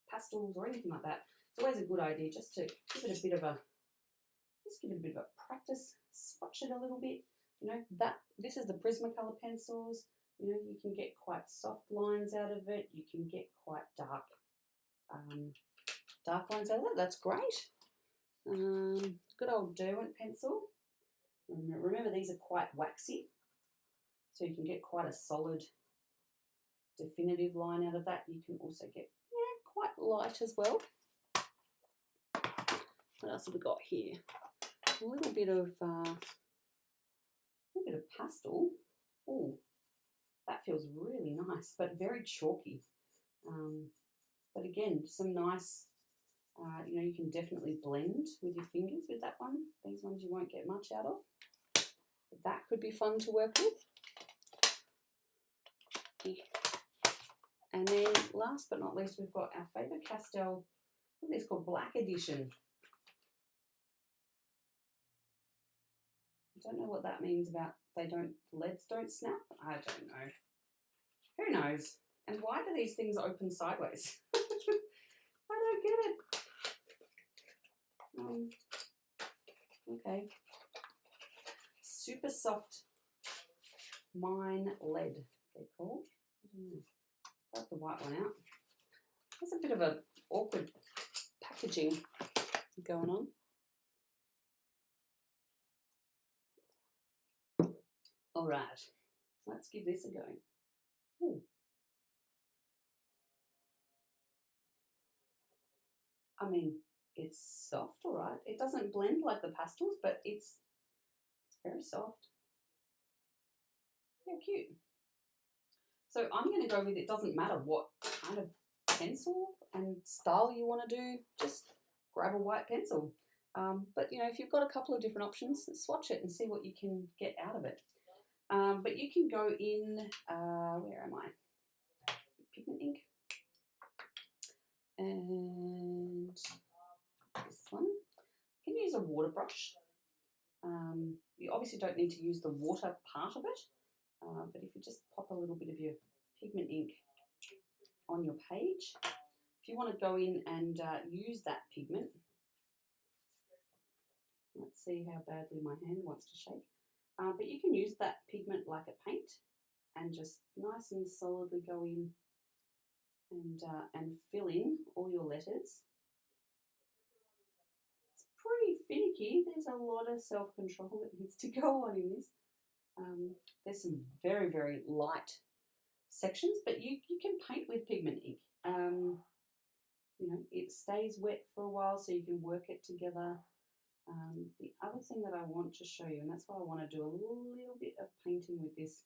pastels or anything like that, it's always a good idea just to give it a bit of a practice, swatch it a little bit. You know, this is the Prismacolor pencils. You know, you can get quite soft lines out of it. You can get quite dark lines out of it. That's great. Good old Derwent pencil. Remember, these are quite waxy, so you can get quite a solid, definitive line out of that. You can also get quite light as well. What else have we got here? A little bit of pastel. Oh, that feels really nice, but very chalky. But again, some nice, you know, you can definitely blend with your fingers with that one. These ones you won't get much out of. But that could be fun to work with. And then last but not least, we've got our Faber Castell, what is this called, Black Edition. I don't know what that means about the leads don't snap. I don't know. Who knows? And why do these things open sideways? I don't get it. Okay. Super soft mine lead, they're called. I don't know. Got the white one out. There's a bit of an awkward packaging going on. All right, let's give this a go. Ooh. I mean, it's soft, all right. It doesn't blend like the pastels, but it's very soft. Yeah, cute. So I'm going to go with, it doesn't matter what kind of pencil and style you want to do, just grab a white pencil. But, you know, if you've got a couple of different options, swatch it and see what you can get out of it. But you can go in, where am I? Pigment ink. And this one. You can use a water brush. You obviously don't need to use the water part of it, but if you just pop a little bit of your pigment ink on your page, if you want to go in and use that pigment, let's see how badly my hand wants to shake, but you can use that pigment like a paint and just nice and solidly go in and fill in all your letters. It's pretty finicky. There's a lot of self-control that needs to go on in this. There's some very, very light sections, but you can paint with pigment ink. You know, it stays wet for a while, so you can work it together. The other thing that I want to show you, and that's why I want to do a little bit of painting with this,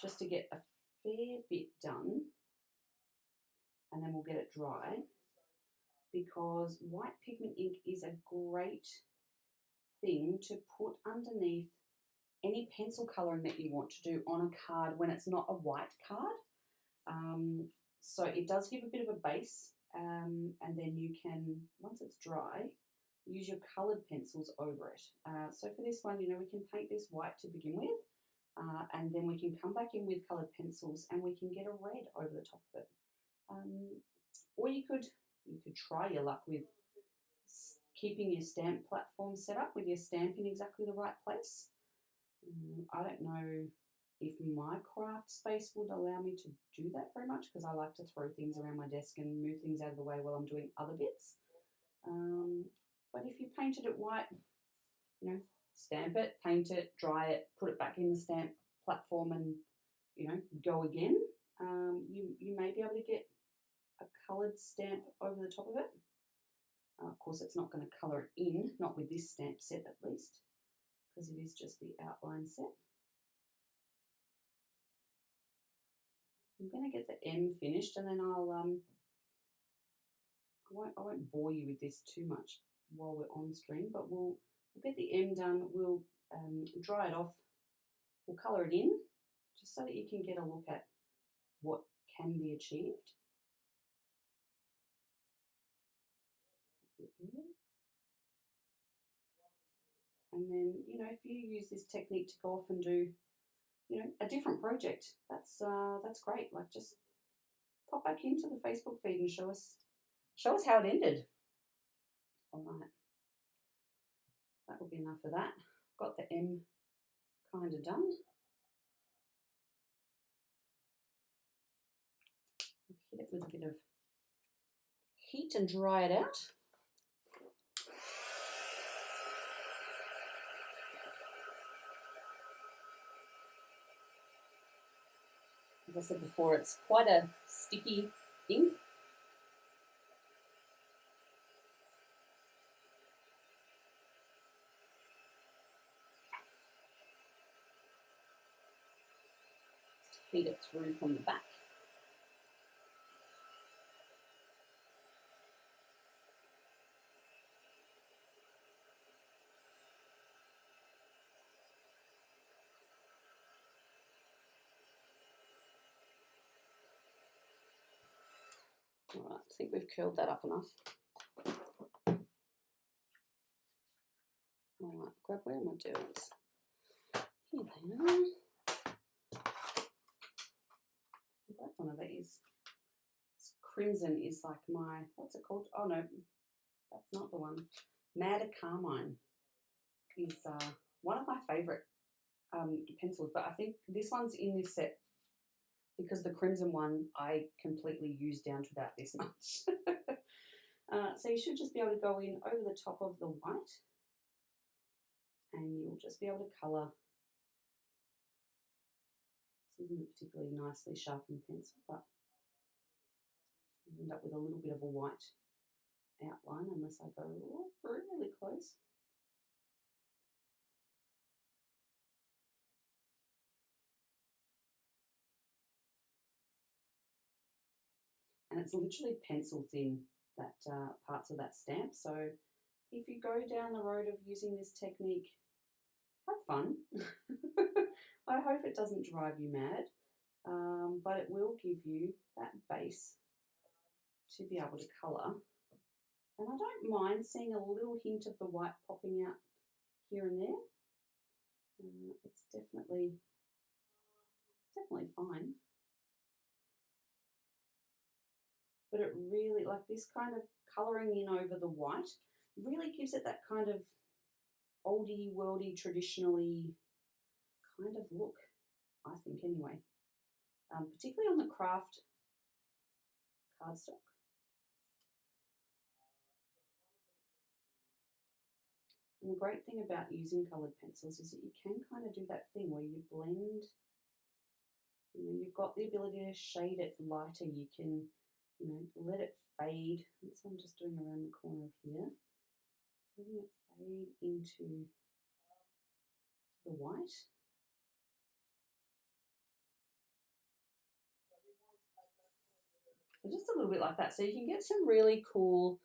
just to get a fair bit done, and then we'll get it dry, because white pigment ink is a great thing to put underneath any pencil colouring that you want to do on a card when it's not a white card. So it does give a bit of a base, and then you can, once it's dry, use your coloured pencils over it. So for this one, you know, we can paint this white to begin with, and then we can come back in with coloured pencils and we can get a red over the top of it. Or you could try your luck with keeping your stamp platform set up with your stamp in exactly the right place. I don't know if my craft space would allow me to do that very much, because I like to throw things around my desk and move things out of the way while I'm doing other bits. But if you painted it white, you know, stamp it, paint it, dry it, put it back in the stamp platform and, you know, go again, you may be able to get a coloured stamp over the top of it. Of course, it's not going to colour it in, not with this stamp set at least, because it is just the outline set. I'm going to get the M finished, and then I won't bore you with this too much while we're on stream, but we'll get the M done. We'll dry it off. We'll colour it in, just so that you can get a look at what can be achieved. And then, you know, if you use this technique to go off and do, you know, a different project, that's great. Like, just pop back into the Facebook feed and show us how it ended. All right, that will be enough of that. Got the M kind of done. Hit it with a bit of heat and dry it out. As I said before, it's quite a sticky ink. Just feed it through from the back. All right, I think we've curled that up enough. All right, grab, where are my dirts? Here they are. Grab one of these. This crimson is like my, what's it called? Oh no, that's not the one. Madder Carmine is one of my favourite pencils, but I think this one's in this set because the crimson one I completely used down to about this much. So you should just be able to go in over the top of the white, and you'll just be able to colour. This isn't a particularly nicely sharpened pencil, but you end up with a little bit of a white outline unless I go really close. And it's literally pencil thin, that parts of that stamp. So if you go down the road of using this technique, have fun. I hope it doesn't drive you mad, but it will give you that base to be able to colour. And I don't mind seeing a little hint of the white popping out here and there. It's definitely fine. But it really, like this kind of colouring in over the white, really gives it that kind of oldie, worldy, traditionally kind of look, I think anyway. Particularly on the craft cardstock. And the great thing about using coloured pencils is that you can kind of do that thing where you blend, you know, you've got the ability to shade it lighter. You can, you know, let it fade. That's what I'm just doing around the corner of here. Letting it fade into the white. So just a little bit like that. So you can get some really cool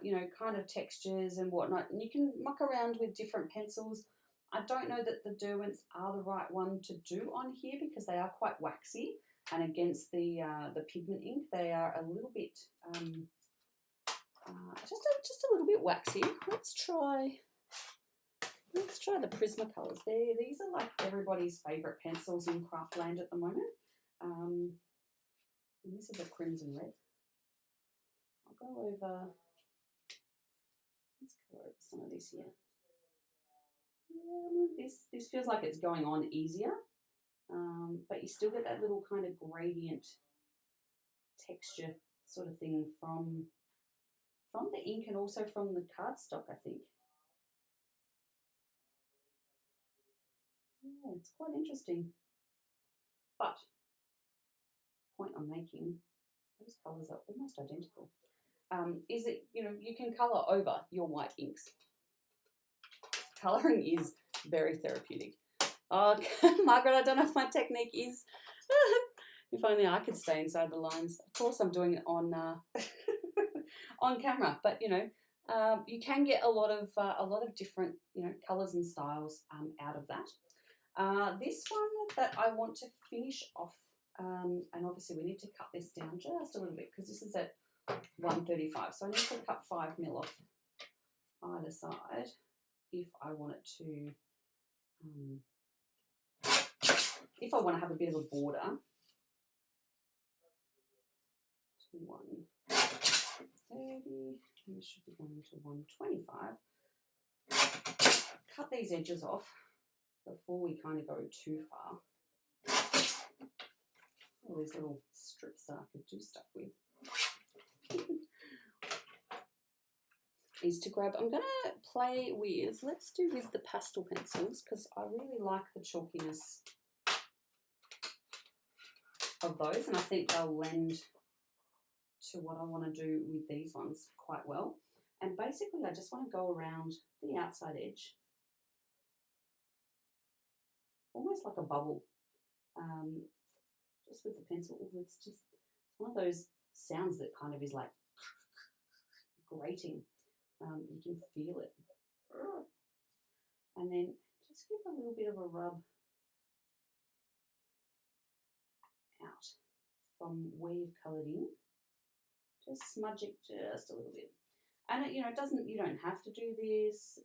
you know, kind of textures and whatnot. And you can muck around with different pencils. I don't know that the Derwents are the right one to do on here because they are quite waxy, and against the pigment ink, they are a little bit just a little bit waxy. Let's try the Prismacolors. These are like everybody's favourite pencils in Craftland at the moment. And this is a crimson red. I'll go over. Let's go over some of this here. Yeah, this feels like it's going on easier, but you still get that little kind of gradient texture sort of thing from the ink and also from the cardstock, I think. Yeah, it's quite interesting. But point I'm making, those colours are almost identical. Is it, you know, you can colour over your white inks. Colouring is very therapeutic. Oh, Margaret, I don't know if my technique is. If only I could stay inside the lines. Of course, I'm doing it on on camera, but you know, you can get a lot of different, you know, colours and styles out of that. This one that I want to finish off, and obviously we need to cut this down just a little bit because this is at 135, so I need to cut 5mm off either side if I want it to. If I want to have a bit of a border, to 130, we should be going to 125. Cut these edges off before we kind of go too far. All these little strips that I could do stuff with. Is to grab, I'm going to play with, let's do with the pastel pencils because I really like the chalkiness of those, and I think they'll lend to what I want to do with these ones quite well. And basically I just want to go around the outside edge, almost like a bubble, just with the pencil. It's one of those sounds that kind of is like grating. You can feel it. And then just give a little bit of a rub out from where you've coloured in. Just smudge it just a little bit. And it, you know, you don't have to do this.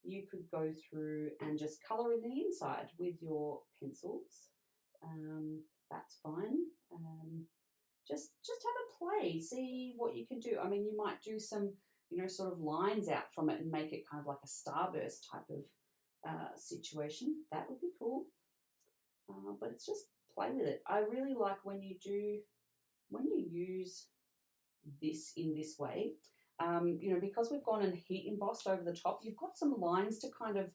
You could go through and just colour in the inside with your pencils. That's fine. Just have a play. See what you can do. I mean, you might do some, you know, sort of lines out from it and make it kind of like a starburst type of situation. That would be cool. But it's just play with it. I really like when you use this in this way. You know, because we've gone and heat embossed over the top, you've got some lines to kind of,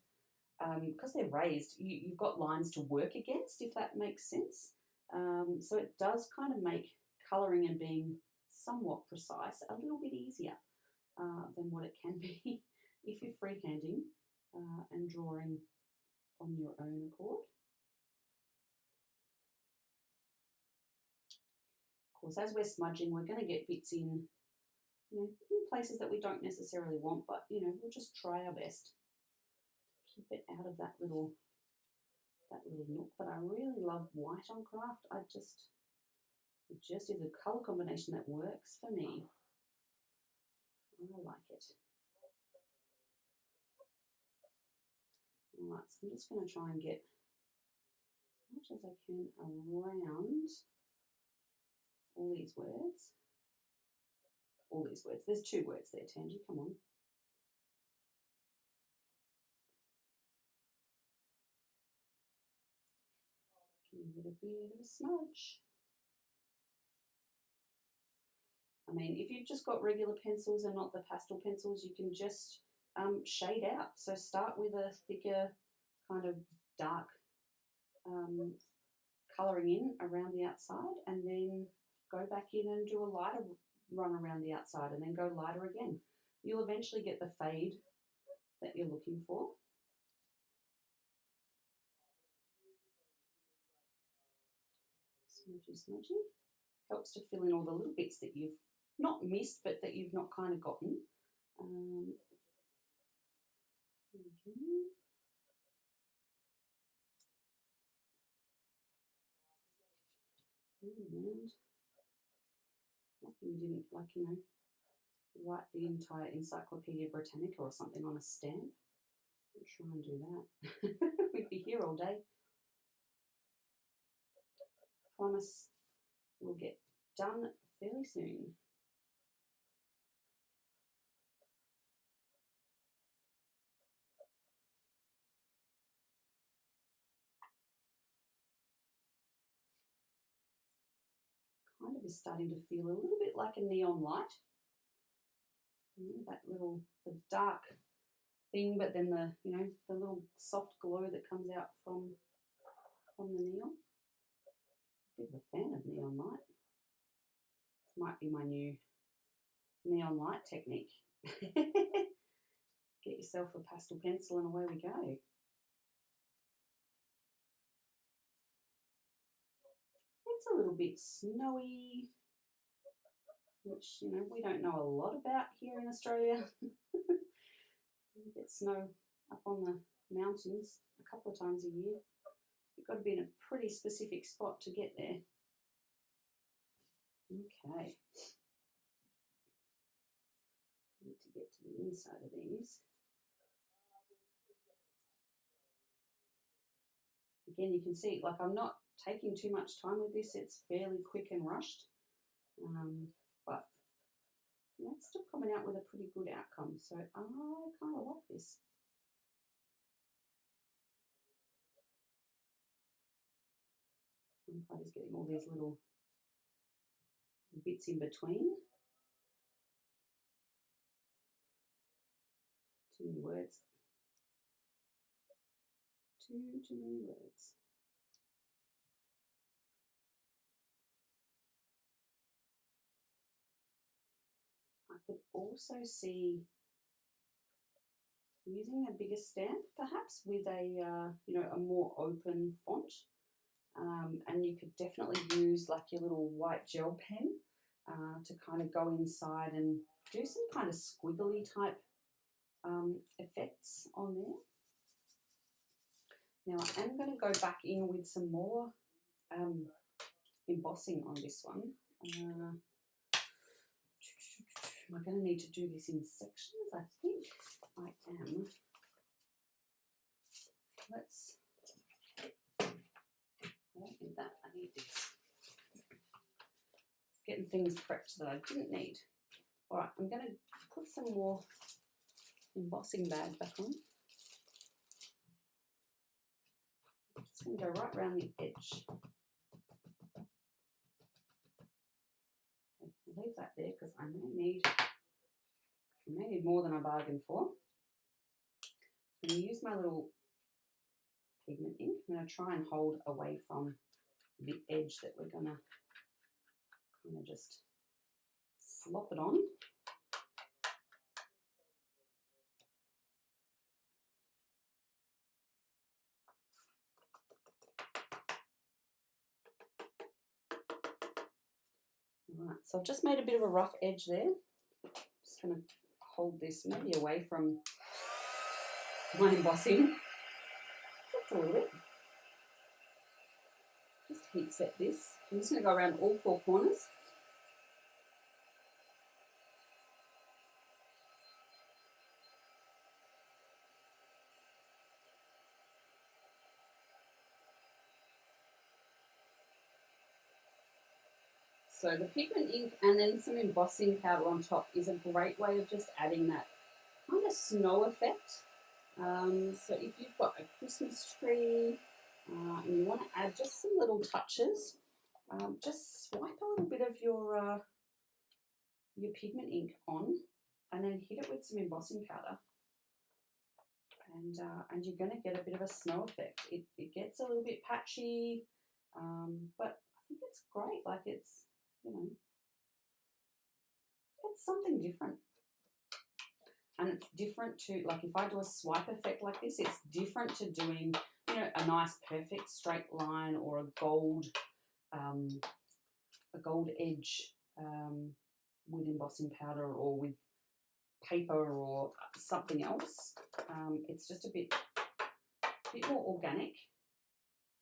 because they're raised, you've got lines to work against, if that makes sense. So it does kind of make colouring and being somewhat precise a little bit easier than what it can be if you're freehanding and drawing on your own accord. Of course, as we're smudging, we're going to get bits in, you know, in places that we don't necessarily want, but you know, we'll just try our best to keep it out of that little nook. But I really love white on craft. It just is a colour combination that works for me. I like it. Alright, so I'm just going to try and get as much as I can around all these words. All these words. There's two words there, Tangy, come on. Give it a bit of a smudge. I mean, if you've just got regular pencils and not the pastel pencils, you can just shade out. So start with a thicker kind of dark colouring in around the outside, and then go back in and do a lighter run around the outside, and then go lighter again. You'll eventually get the fade that you're looking for. Smudgy, smudgy. Helps to fill in all the little bits that you've not missed, but that you've not kind of gotten. Okay. And lucky we didn't, like, you know, write the entire Encyclopedia Britannica or something on a stamp. I'll try and do that. We'd be here all day. Promise we'll get done fairly soon. Kind of is starting to feel a little bit like a neon light. That little, the dark thing, but then the, you know, the little soft glow that comes out from the neon. A bit of a fan of neon light. This might be my new neon light technique. Get yourself a pastel pencil and away we go. It's a little bit snowy, which, you know, we don't know a lot about here in Australia. We get snow up on the mountains a couple of times a year. You've got to be in a pretty specific spot to get there. Okay. Need to get to the inside of these. Again, you can see, like, I'm not taking too much time with this. It's fairly quick and rushed, but you know, it's still coming out with a pretty good outcome. So I kind of like this. I'm just getting all these little bits in between. Too many words. Too many words. I could also see using a bigger stamp, perhaps with a you know, a more open font, and you could definitely use like your little white gel pen to kind of go inside and do some kind of squiggly type effects on there. Now I am going to go back in with some more embossing on this one. Am I going to need to do this in sections? I think I am. Let's, I don't need that, I need this. Getting things prepped that I didn't need. All right, I'm going to put some more embossing bag back on. I'm just going to go right around the edge. Okay, I'll leave that there because I may need more than I bargained for. I'm going to use my little pigment ink. I'm going to try and hold away from the edge that we're going to kind of just slop it on. Alright, so I've just made a bit of a rough edge there. Just going to hold this maybe away from my embossing. Just a little bit. Just heat set this. I'm just going to go around all four corners. So the pigment ink and then some embossing powder on top is a great way of just adding that kind of snow effect. So if you've got a Christmas tree and you want to add just some little touches, just swipe a little bit of your pigment ink on and then hit it with some embossing powder. And you're going to get a bit of a snow effect. It gets a little bit patchy, but I think it's great. Like, it's, you know, it's something different. And it's different to, like, if I do a swipe effect like this, it's different to doing, you know, a nice perfect straight line or a gold edge with embossing powder or with paper or something else. It's just a bit more organic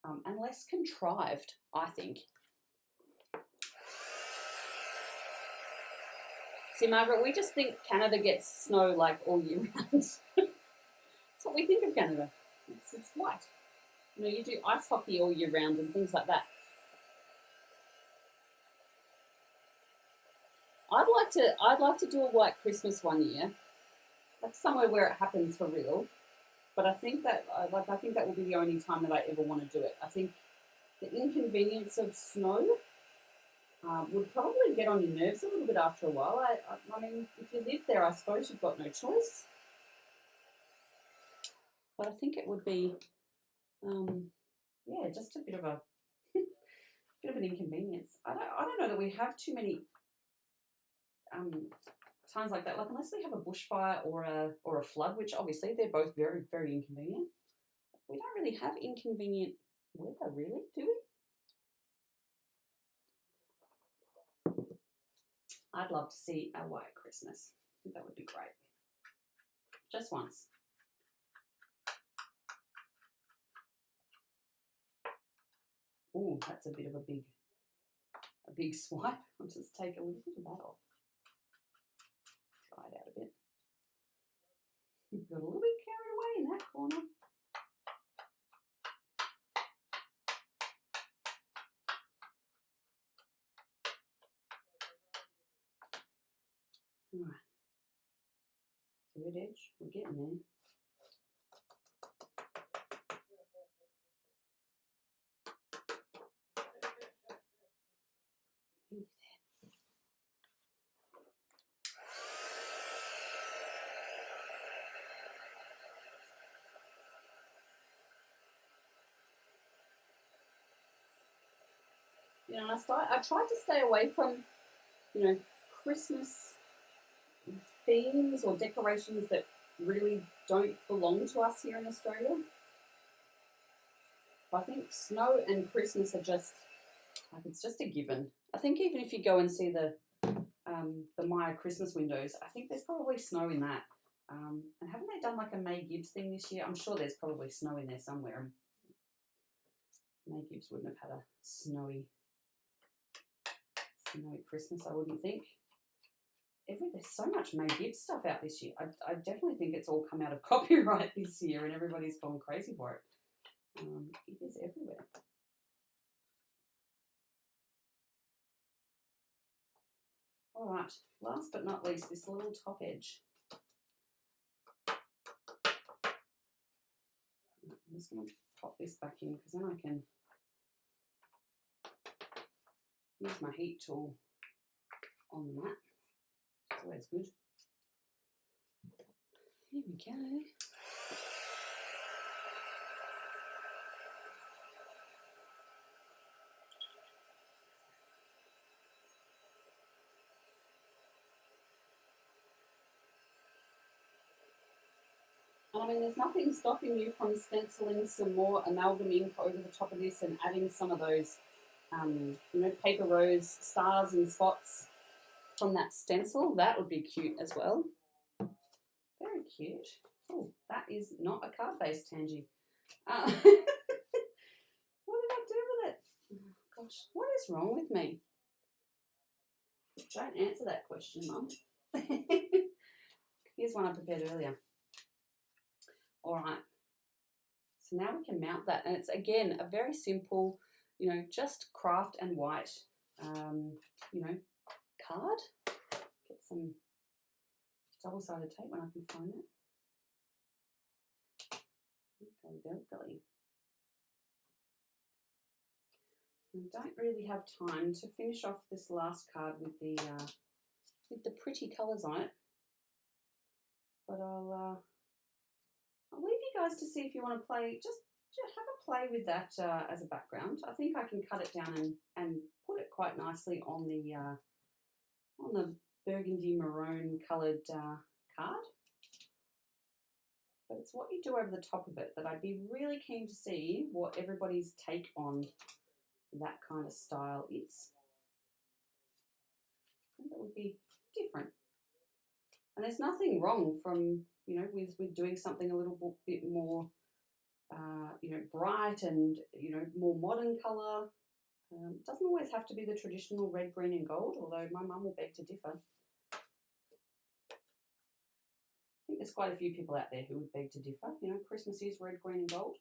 and less contrived, I think. See, Margaret, we just think Canada gets snow like all year round. That's what we think of Canada. It's white. You know, you do ice hockey all year round and things like that. I'd like to do a white Christmas one year, like somewhere where it happens for real. But I think that I think that will be the only time that I ever want to do it. I think the inconvenience of snow would probably get on your nerves a little bit after a while. I mean, if you live there, I suppose you've got no choice. But I think it would be, yeah, just a bit of a bit of an inconvenience. I don't know that we have too many times like that. Like unless we have a bushfire or a flood, which obviously they're both very, very inconvenient. We don't really have inconvenient weather, really, do we? I'd love to see a white Christmas. I think that would be great. Just once. Oh, that's a bit of a big swipe. I'll just take a little bit of that off. Try it out a bit. Got a little bit carried away in that corner. All right. Third edge, we're getting there. You know, I tried to stay away from, you know, Christmas themes or decorations that really don't belong to us here in Australia. I think snow and Christmas are just, like, it's just a given. I think even if you go and see the Maya Christmas windows, I think there's probably snow in that. And haven't they done like a May Gibbs thing this year? I'm sure there's probably snow in there somewhere. May Gibbs wouldn't have had a snowy Christmas, I wouldn't think. There's so much May Gibbs stuff out this year. I definitely think it's all come out of copyright this year and everybody's gone crazy for it. It is everywhere. All right, last but not least, this little top edge. I'm just going to pop this back in because then I can use my heat tool on the mat. It's always good. Here we go. I mean, there's nothing stopping you from stenciling some more amalgam ink over the top of this and adding some of those, you know, paper rose stars and spots from that stencil. That would be cute as well. Very cute. Oh, that is not a card-based Tangy. What did I do with it? Oh, gosh, what is wrong with me? Don't answer that question, Mum. Here's one I prepared earlier. All right, so now we can mount that, and it's again a very simple, you know, just craft and white, you know, card. Get some double-sided tape when I can find it. Okay, I don't really have time to finish off this last card with the pretty colours on it, but I'll leave you guys to see if you want to play. Just have a play with that as a background. I think I can cut it down and put it quite nicely on the burgundy maroon coloured card. But it's what you do over the top of it that I'd be really keen to see what everybody's take on that kind of style is. I think that would be different. And there's nothing wrong from, you know, with doing something a little bit more, you know, bright and, you know, more modern colour. It doesn't always have to be the traditional red, green and gold, although my mum will beg to differ. I think there's quite a few people out there who would beg to differ. You know, Christmas is red, green and gold.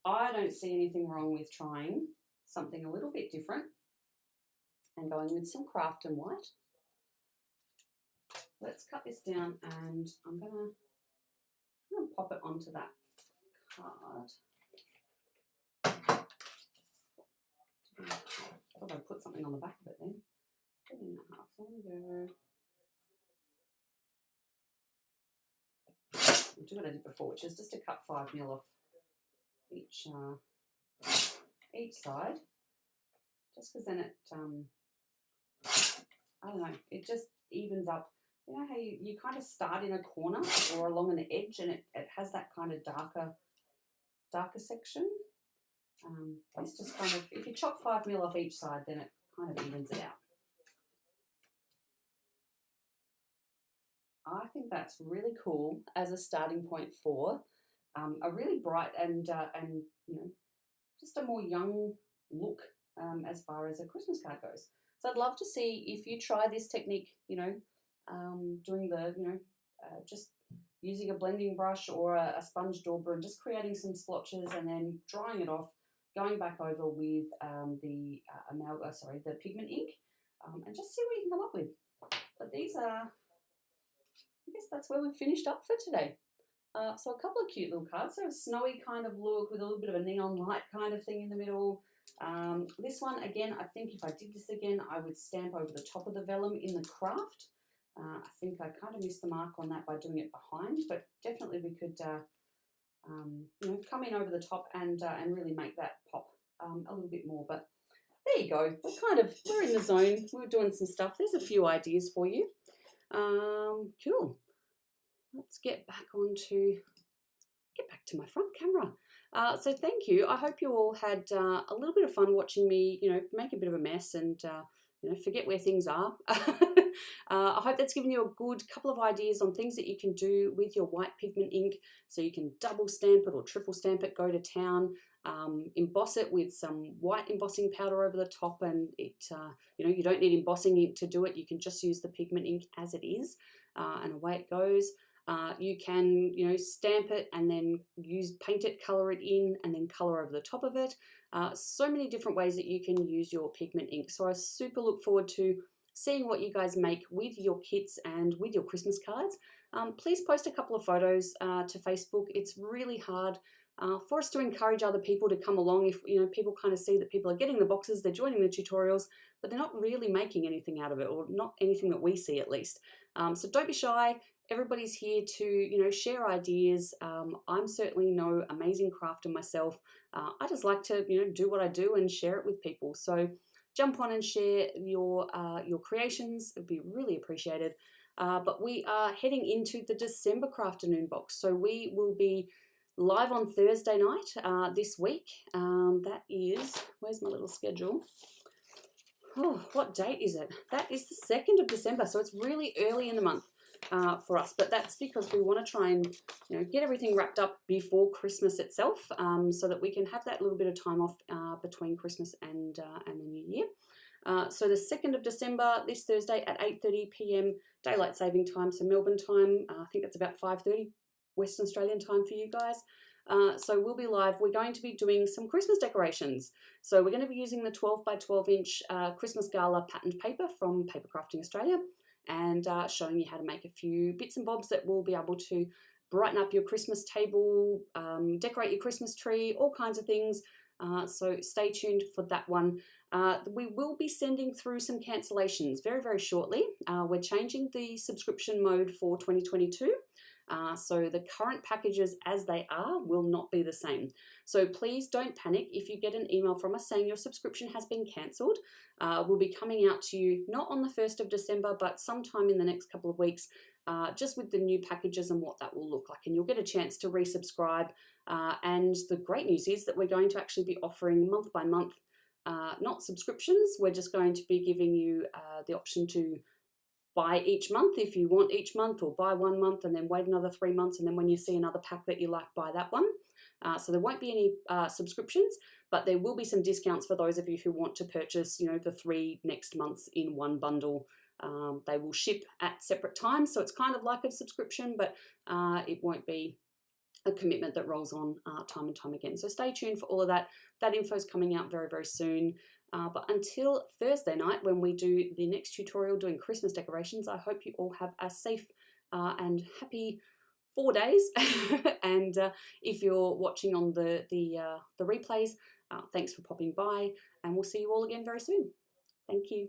I don't see anything wrong with trying something a little bit different and going with some Crafternoon white. Let's cut this down and I'm gonna pop it onto that card. I thought I'd put something on the back of it then. Put it in half. So I'm gonna go. Do what I did before, which is just to cut 5mm off each side, just because then it, I don't know, it just evens up. You know how you kind of start in a corner or along an edge, and it has that kind of darker section. It's just kind of, if you chop 5mm off each side, then it kind of evens it out. I think that's really cool as a starting point for a really bright and you know, just a more young look as far as a Christmas card goes. So I'd love to see if you try this technique, you know, doing the, you know, just using a blending brush or a sponge dauber and just creating some splotches and then drying it off, going back over with the pigment ink, and just see what you can come up with. But these are, I guess that's where we've finished up for today. So a couple of cute little cards. So a snowy kind of look with a little bit of a neon light kind of thing in the middle. This one, again, I think if I did this again, I would stamp over the top of the vellum in the craft. I think I kind of missed the mark on that by doing it behind, but definitely we could you know, come in over the top and really make that pop a little bit more. But there you go. We're in the zone. We're doing some stuff. There's a few ideas for you. Cool. Let's get back to my front camera. So thank you. I hope you all had a little bit of fun watching me, you know, make a bit of a mess and you know, forget where things are. I hope that's given you a good couple of ideas on things that you can do with your white pigment ink. So you can double stamp it or triple stamp it, go to town, emboss it with some white embossing powder over the top, and it, you know, you don't need embossing ink to do it. You can just use the pigment ink as it is, and away it goes. You can, you know, stamp it and then paint it, color it in, and then color over the top of it. So many different ways that you can use your pigment ink. So I super look forward to seeing what you guys make with your kits and with your Christmas cards. Please post a couple of photos to Facebook. It's really hard for us to encourage other people to come along. If, you know, people kind of see that people are getting the boxes, they're joining the tutorials, but they're not really making anything out of it, or not anything that we see at least. So don't be shy. Everybody's here to, you know, share ideas. I'm certainly no amazing crafter myself. I just like to, you know, do what I do and share it with people. So jump on and share your creations. It'd be really appreciated. But we are heading into the December Crafternoon Box. So we will be live on Thursday night this week. That is, where's my little schedule? Oh, what date is it? That is the 2nd of December. So it's really early in the month. For us, but that's because we want to try and, you know, get everything wrapped up before Christmas itself, so that we can have that little bit of time off between Christmas and the New Year. So the 2nd of December, this Thursday at 8:30 p.m. daylight saving time, so Melbourne time. I think it's about 5:30 Western Australian time for you guys. So we'll be live. We're going to be doing some Christmas decorations. So we're going to be using the 12 by 12 inch Christmas Gala patterned paper from Papercrafting Australia, and showing you how to make a few bits and bobs that will be able to brighten up your Christmas table, decorate your Christmas tree, all kinds of things. So stay tuned for that one. We will be sending through some cancellations very, very shortly. We're changing the subscription mode for 2022. So the current packages as they are will not be the same. So please don't panic if you get an email from us saying your subscription has been cancelled. We'll be coming out to you not on the 1st of December, but sometime in the next couple of weeks, just with the new packages and what that will look like. And you'll get a chance to resubscribe. And the great news is that we're going to actually be offering month by month not subscriptions. We're just going to be giving you the option to buy each month if you want each month, or buy 1 month and then wait another 3 months, and then when you see another pack that you like, buy that one. So there won't be any subscriptions, but there will be some discounts for those of you who want to purchase, you know, the 3 next months in one bundle. They will ship at separate times, so it's kind of like a subscription, but it won't be a commitment that rolls on time and time again. So stay tuned for all of that. That info is coming out very, very soon. But until Thursday night, when we do the next tutorial doing Christmas decorations, I hope you all have a safe and happy 4 days. And if you're watching on the replays, thanks for popping by, and we'll see you all again very soon. Thank you.